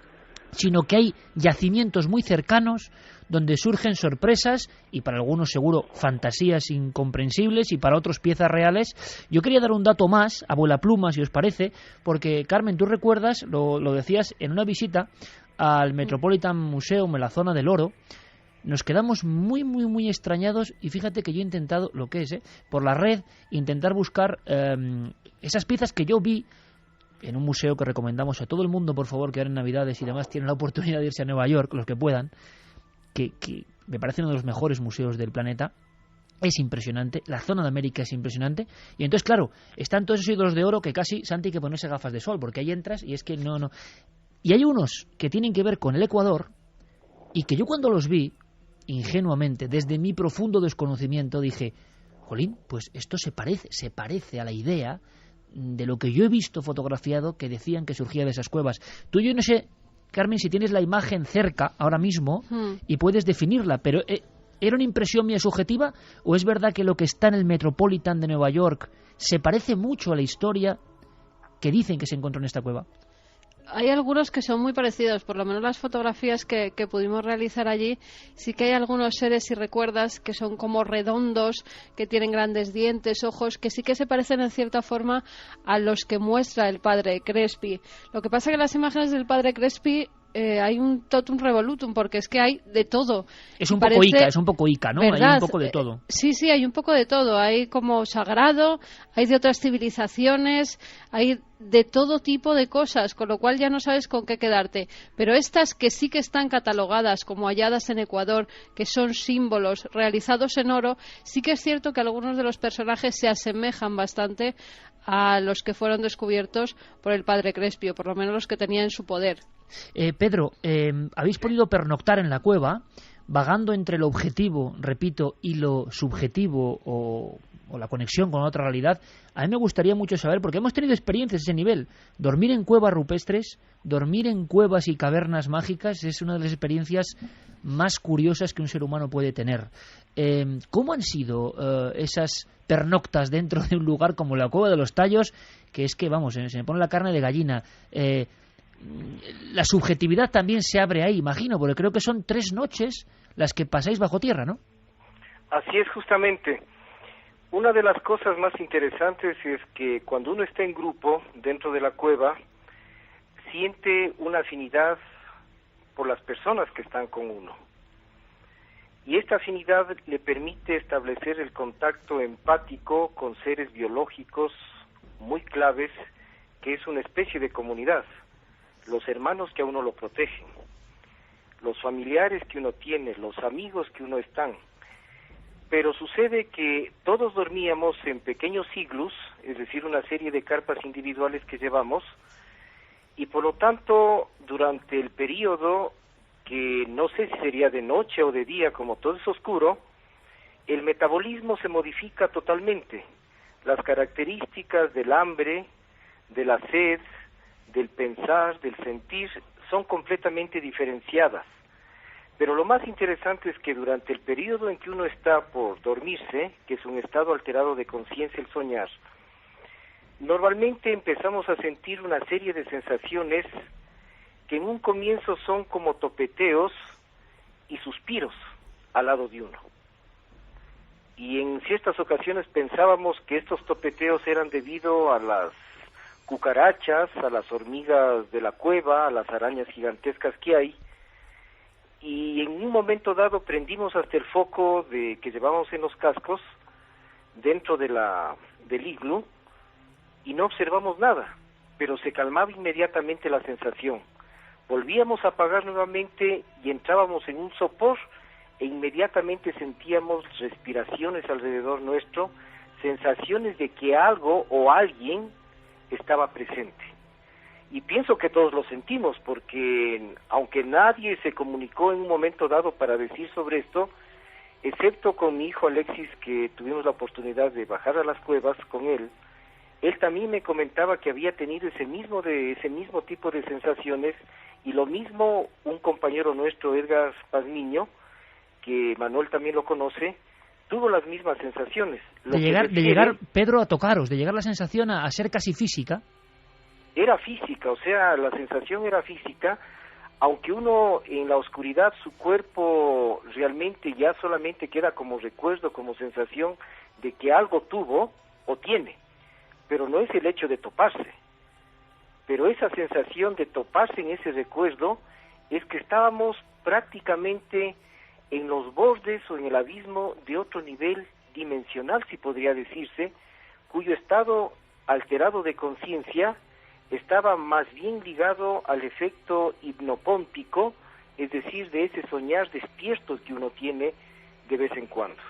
sino que hay yacimientos muy cercanos donde surgen sorpresas y para algunos seguro fantasías incomprensibles y para otros piezas reales. Yo quería dar un dato más, a vuela pluma, si os parece, porque Carmen, tú recuerdas, lo decías en una visita al Metropolitan Museum en la zona del Oro. Nos quedamos muy extrañados y fíjate que yo he intentado, lo que es, por la red, intentar buscar esas piezas que yo vi en un museo que recomendamos a todo el mundo, por favor, que ahora en Navidades y demás tienen la oportunidad de irse a Nueva York, los que puedan, que me parece uno de los mejores museos del planeta. Es impresionante, la zona de América es impresionante, y entonces, claro, están todos esos ídolos de oro que casi, Santi, hay que ponerse gafas de sol, porque ahí entras y es que no. Y hay unos que tienen que ver con el Ecuador, y que yo cuando los vi, ingenuamente, desde mi profundo desconocimiento, dije, jolín, pues esto se parece a la idea de lo que yo he visto fotografiado que decían que surgía de esas cuevas. Tú, yo no sé, Carmen, si tienes la imagen cerca ahora mismo y puedes definirla, pero ¿era una impresión mía subjetiva o es verdad que lo que está en el Metropolitan de Nueva York se parece mucho a la historia que dicen que se encontró en esta cueva? Hay algunos que son muy parecidos, por lo menos las fotografías que pudimos realizar allí, sí que hay algunos seres, si recuerdas, que son como redondos, que tienen grandes dientes, ojos, que sí que se parecen en cierta forma a los que muestra el padre Crespi. Lo que pasa es que las imágenes del padre Crespi hay un totum revolutum, porque es que hay de todo. Es un poco Ica, ¿no? ¿Verdad? Hay un poco de todo. Sí, hay un poco de todo. Hay como sagrado, hay de otras civilizaciones, hay de todo tipo de cosas, con lo cual ya no sabes con qué quedarte. Pero estas que sí que están catalogadas como halladas en Ecuador, que son símbolos realizados en oro, sí que es cierto que algunos de los personajes se asemejan bastante a los que fueron descubiertos por el padre Crespi, o por lo menos los que tenía en su poder. Pedro, habéis podido pernoctar en la cueva, vagando entre lo objetivo, repito, y lo subjetivo o la conexión con otra realidad. A mí me gustaría mucho saber, porque hemos tenido experiencias a ese nivel. Dormir en cuevas rupestres, dormir en cuevas y cavernas mágicas es una de las experiencias más curiosas que un ser humano puede tener. ¿Cómo han sido esas pernoctas dentro de un lugar como la Cueva de los Tallos? Que es que, vamos, se me pone la carne de gallina. La subjetividad también se abre ahí, imagino, porque creo que son 3 noches las que pasáis bajo tierra, ¿no? Así es, justamente. Una de las cosas más interesantes es que cuando uno está en grupo dentro de la cueva, siente una afinidad por las personas que están con uno. Y esta afinidad le permite establecer el contacto empático con seres biológicos muy claves, que es una especie de comunidad. Los hermanos que a uno lo protegen, los familiares que uno tiene, los amigos que uno están. Pero sucede que todos dormíamos en pequeños iglús, es decir, una serie de carpas individuales que llevamos, y por lo tanto, durante el periodo, que no sé si sería de noche o de día, como todo es oscuro, el metabolismo se modifica totalmente. Las características del hambre, de la sed, del pensar, del sentir, son completamente diferenciadas. Pero lo más interesante es que durante el periodo en que uno está por dormirse, que es un estado alterado de conciencia, el soñar, normalmente empezamos a sentir una serie de sensaciones que en un comienzo son como topeteos y suspiros al lado de uno. Y en ciertas ocasiones pensábamos que estos topeteos eran debido a las cucarachas, a las hormigas de la cueva, a las arañas gigantescas que hay, y en un momento dado prendimos hasta el foco que llevábamos en los cascos dentro del iglú y no observamos nada, pero se calmaba inmediatamente la sensación. Volvíamos a apagar nuevamente y entrábamos en un sopor e inmediatamente sentíamos respiraciones alrededor nuestro, sensaciones de que algo o alguien estaba presente. Y pienso que todos lo sentimos, porque aunque nadie se comunicó en un momento dado para decir sobre esto, excepto con mi hijo Alexis, que tuvimos la oportunidad de bajar a las cuevas con él también me comentaba que había tenido ese mismo tipo de sensaciones, y lo mismo un compañero nuestro, Edgar Pazmiño, que Manuel también lo conoce, tuvo las mismas sensaciones. De llegar, Pedro, a tocaros, de llegar la sensación a ser casi física. Era física, o sea, la sensación era física, aunque uno en la oscuridad, su cuerpo realmente ya solamente queda como recuerdo, como sensación de que algo tuvo o tiene, pero no es el hecho de toparse. Pero esa sensación de toparse en ese recuerdo es que estábamos prácticamente en los bordes o en el abismo de otro nivel dimensional, si podría decirse, cuyo estado alterado de conciencia estaba más bien ligado al efecto hipnopómpico, es decir, de ese soñar despierto que uno tiene de vez en cuando.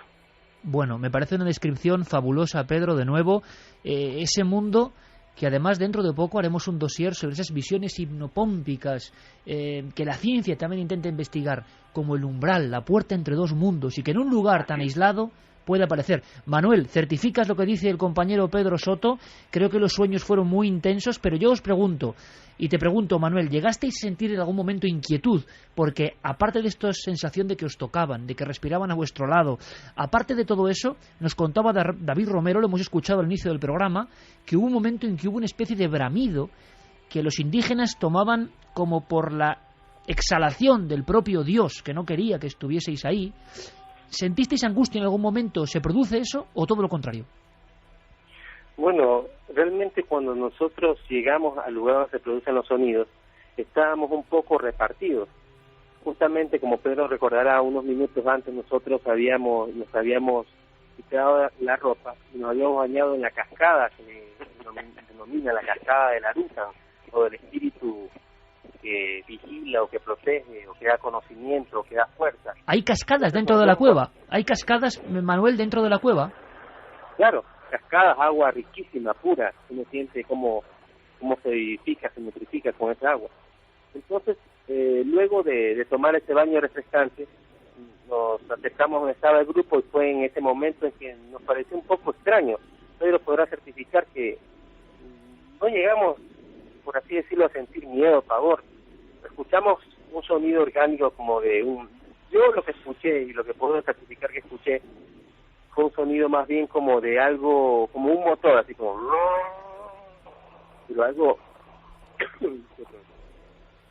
Bueno, me parece una descripción fabulosa, Pedro, de nuevo, ese mundo que además dentro de poco haremos un dossier sobre esas visiones hipnopómpicas que la ciencia también intenta investigar, como el umbral, la puerta entre dos mundos, y que en un lugar tan aislado puede aparecer. Manuel, certificas lo que dice el compañero Pedro Soto. Creo que los sueños fueron muy intensos, pero yo os pregunto, y te pregunto, Manuel, ¿llegasteis a sentir en algún momento inquietud? Porque aparte de esta sensación de que os tocaban, de que respiraban a vuestro lado, aparte de todo eso, nos contaba David Romero, lo hemos escuchado al inicio del programa, que hubo un momento en que hubo una especie de bramido que los indígenas tomaban como por la exhalación del propio Dios, que no quería que estuvieseis ahí. ¿Sentisteis angustia en algún momento? ¿Se produce eso o todo lo contrario? Bueno, realmente cuando nosotros llegamos al lugar donde se producen los sonidos, estábamos un poco repartidos. Justamente, como Pedro recordará, unos minutos antes nosotros nos habíamos quitado la ropa y nos habíamos bañado en la cascada que se denomina la cascada de la Ruta, o del espíritu que vigila o que protege o que da conocimiento o que da fuerza. ¿Hay cascadas dentro de la cueva? ¿Hay cascadas, Manuel, dentro de la cueva? Claro, cascadas, agua riquísima, pura. Uno siente cómo se vivifica, se nutrifica con esa agua. Entonces, luego de tomar ese baño refrescante, nos acercamos donde estaba el grupo, y fue en ese momento en que nos pareció un poco extraño. Pedro podrá certificar que no llegamos, por así decirlo, a sentir miedo, pavor. Escuchamos un sonido orgánico como de Yo lo que escuché y lo que puedo certificar que escuché fue un sonido más bien como de algo, como un motor, así como... Pero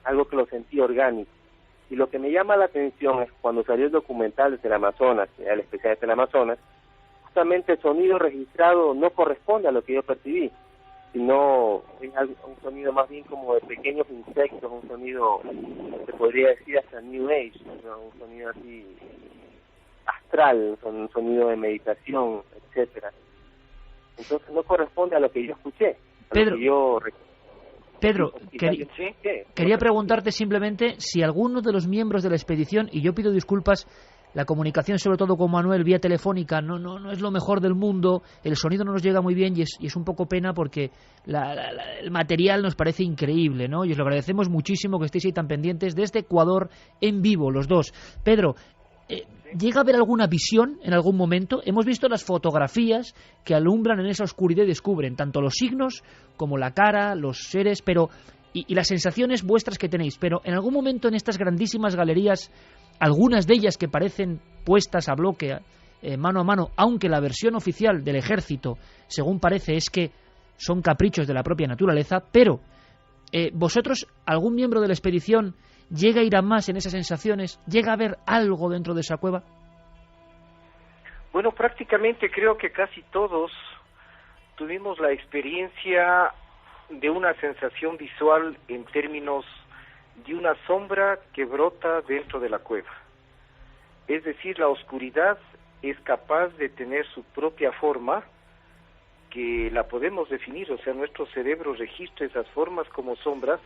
algo que lo sentí orgánico. Y lo que me llama la atención es cuando salió el documental desde el Amazonas, el especial desde el Amazonas, justamente el sonido registrado no corresponde a lo que yo percibí, sino es un sonido más bien como de pequeños insectos, un sonido, se podría decir hasta New Age, ¿no? Un sonido así astral, un sonido de meditación, etcétera. Entonces no corresponde a lo que yo escuché, Pedro, quería preguntarte simplemente si alguno de los miembros de la expedición, y yo pido disculpas, la comunicación sobre todo con Manuel vía telefónica no es lo mejor del mundo, el sonido no nos llega muy bien y es un poco pena porque el material nos parece increíble, ¿no? Y os lo agradecemos muchísimo que estéis ahí tan pendientes desde Ecuador en vivo, los dos. Pedro, ¿llega a haber alguna visión en algún momento? Hemos visto las fotografías que alumbran en esa oscuridad y descubren tanto los signos como la cara, los seres, pero y las sensaciones vuestras que tenéis, pero en algún momento en estas grandísimas galerías, algunas de ellas que parecen puestas a bloque, mano a mano, aunque la versión oficial del ejército, según parece, es que son caprichos de la propia naturaleza, pero vosotros, algún miembro de la expedición, ¿llega a ir a más en esas sensaciones? ¿Llega a ver algo dentro de esa cueva? Bueno, prácticamente creo que casi todos tuvimos la experiencia de una sensación visual en términos de una sombra que brota dentro de la cueva. Es decir, la oscuridad es capaz de tener su propia forma, que la podemos definir, o sea, nuestro cerebro registra esas formas como sombras,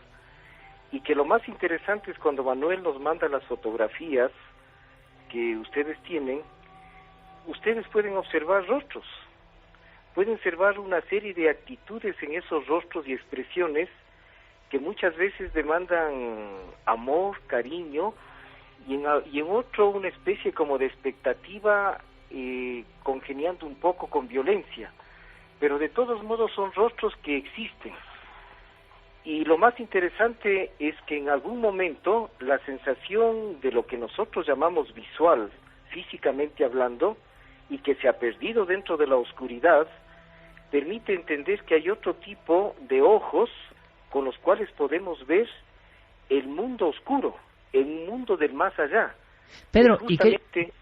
y que lo más interesante es cuando Manuel nos manda las fotografías que ustedes tienen, ustedes pueden observar rostros, pueden observar una serie de actitudes en esos rostros y expresiones que muchas veces demandan amor, cariño, y en otro una especie como de expectativa congeniando un poco con violencia, pero de todos modos son rostros que existen. Y lo más interesante es que en algún momento la sensación de lo que nosotros llamamos visual, físicamente hablando, y que se ha perdido dentro de la oscuridad, permite entender que hay otro tipo de ojos con los cuales podemos ver el mundo oscuro, el mundo del más allá. Pedro,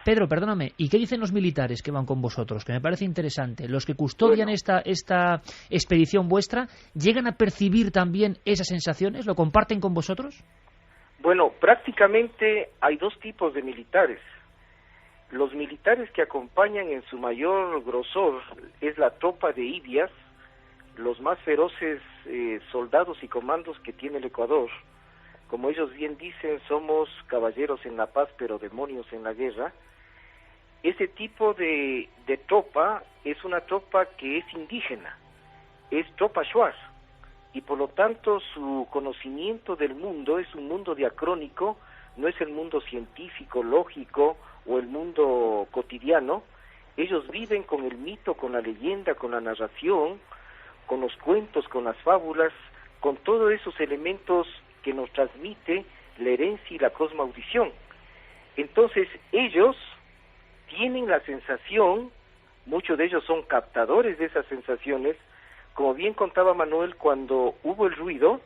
Pedro, perdóname, ¿y qué dicen los militares que van con vosotros? Que me parece interesante. Los que custodian esta expedición vuestra, ¿llegan a percibir también esas sensaciones? ¿Lo comparten con vosotros? Bueno, prácticamente hay dos tipos de militares. Los militares que acompañan en su mayor grosor es la tropa de Ibias, los más feroces soldados y comandos que tiene el Ecuador. Como ellos bien dicen, somos caballeros en la paz, pero demonios en la guerra. Ese tipo de tropa es una tropa que es indígena, es tropa shuar, y por lo tanto su conocimiento del mundo es un mundo diacrónico, no es el mundo científico, lógico o el mundo cotidiano. Ellos viven con el mito, con la leyenda, con la narración, con los cuentos, con las fábulas, con todos esos elementos que nos transmite la herencia y la cosmovisión. Entonces ellos tienen la sensación, muchos de ellos son captadores de esas sensaciones, como bien contaba Manuel, cuando hubo el ruido,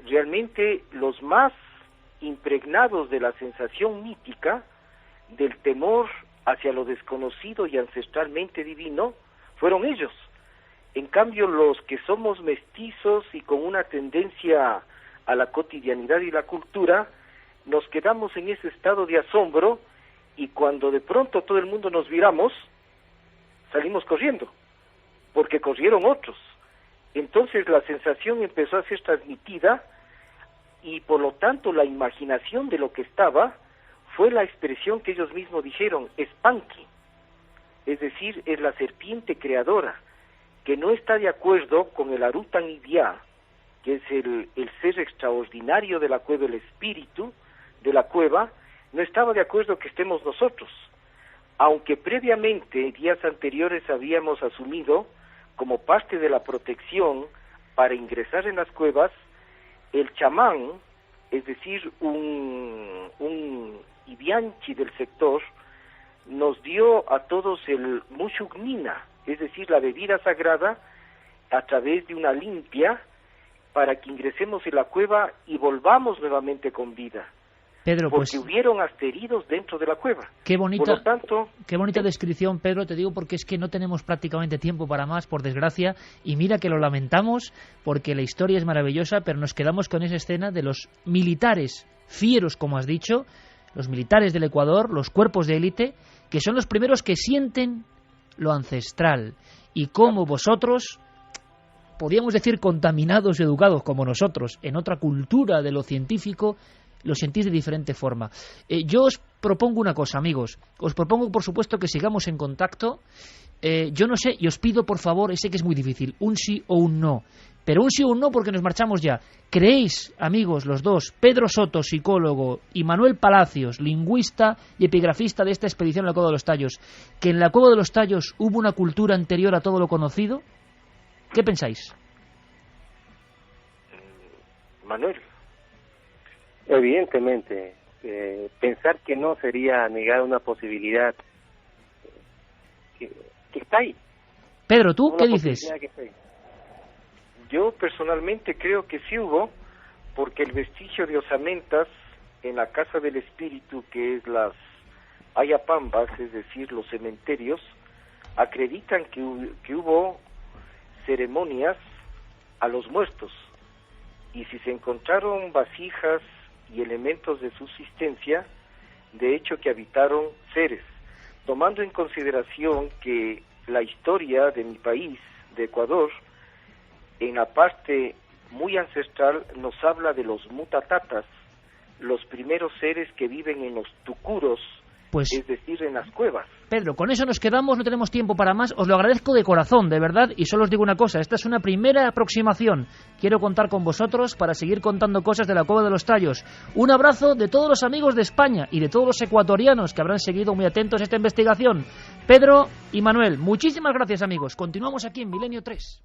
realmente los más impregnados de la sensación mítica, del temor hacia lo desconocido y ancestralmente divino, fueron ellos. En cambio, los que somos mestizos y con una tendencia a la cotidianidad y la cultura, nos quedamos en ese estado de asombro, y cuando de pronto todo el mundo nos viramos, salimos corriendo, porque corrieron otros. Entonces la sensación empezó a ser transmitida, y por lo tanto la imaginación de lo que estaba fue la expresión que ellos mismos dijeron, es Panqui, es decir, es la serpiente creadora, que no está de acuerdo con el Arutan Idiá, que es el ser extraordinario de la cueva, el espíritu de la cueva, no estaba de acuerdo que estemos nosotros. Aunque previamente, días anteriores, habíamos asumido como parte de la protección para ingresar en las cuevas, el chamán, es decir, un y Bianchi del sector nos dio a todos el Mushugnina, es decir, la bebida sagrada, a través de una limpia, para que ingresemos en la cueva y volvamos nuevamente con vida. Pedro, porque pues hubieron hasta heridos dentro de la cueva. Qué bonita, por lo tanto, qué bonita descripción, Pedro, te digo porque es que no tenemos prácticamente tiempo para más, por desgracia, y mira que lo lamentamos porque la historia es maravillosa, pero nos quedamos con esa escena de los militares fieros, como has dicho, los militares del Ecuador, los cuerpos de élite, que son los primeros que sienten lo ancestral, y cómo vosotros, podríamos decir contaminados y educados como nosotros, en otra cultura de lo científico, lo sentís de diferente forma. Yo os propongo una cosa, amigos. Os propongo, por supuesto, que sigamos en contacto. Yo no sé, y os pido, por favor, sé que es muy difícil, un sí o un no. Pero un sí o un no porque nos marchamos ya. ¿Creéis, amigos, los dos, Pedro Soto, psicólogo, y Manuel Palacios, lingüista y epigrafista de esta expedición a la Cueva de los Tallos, que en la Cueva de los Tallos hubo una cultura anterior a todo lo conocido? ¿Qué pensáis? Manuel. Evidentemente, pensar que no sería negar una posibilidad que está ahí. Pedro, ¿tú qué dices? Yo personalmente creo que sí hubo, porque el vestigio de osamentas en la Casa del Espíritu, que es las Ayapambas, es decir, los cementerios, acreditan que hubo ceremonias a los muertos, y si se encontraron vasijas y elementos de subsistencia, de hecho que habitaron seres, tomando en consideración que la historia de mi país, de Ecuador, en la parte muy ancestral nos habla de los mutatatas, los primeros seres que viven en los tucuros, pues, es decir, en las cuevas. Pedro, con eso nos quedamos, no tenemos tiempo para más, os lo agradezco de corazón, de verdad, y solo os digo una cosa, esta es una primera aproximación, quiero contar con vosotros para seguir contando cosas de la Cueva de los Tallos. Un abrazo de todos los amigos de España y de todos los ecuatorianos que habrán seguido muy atentos a esta investigación. Pedro y Manuel, muchísimas gracias, amigos, continuamos aquí en Milenio 3.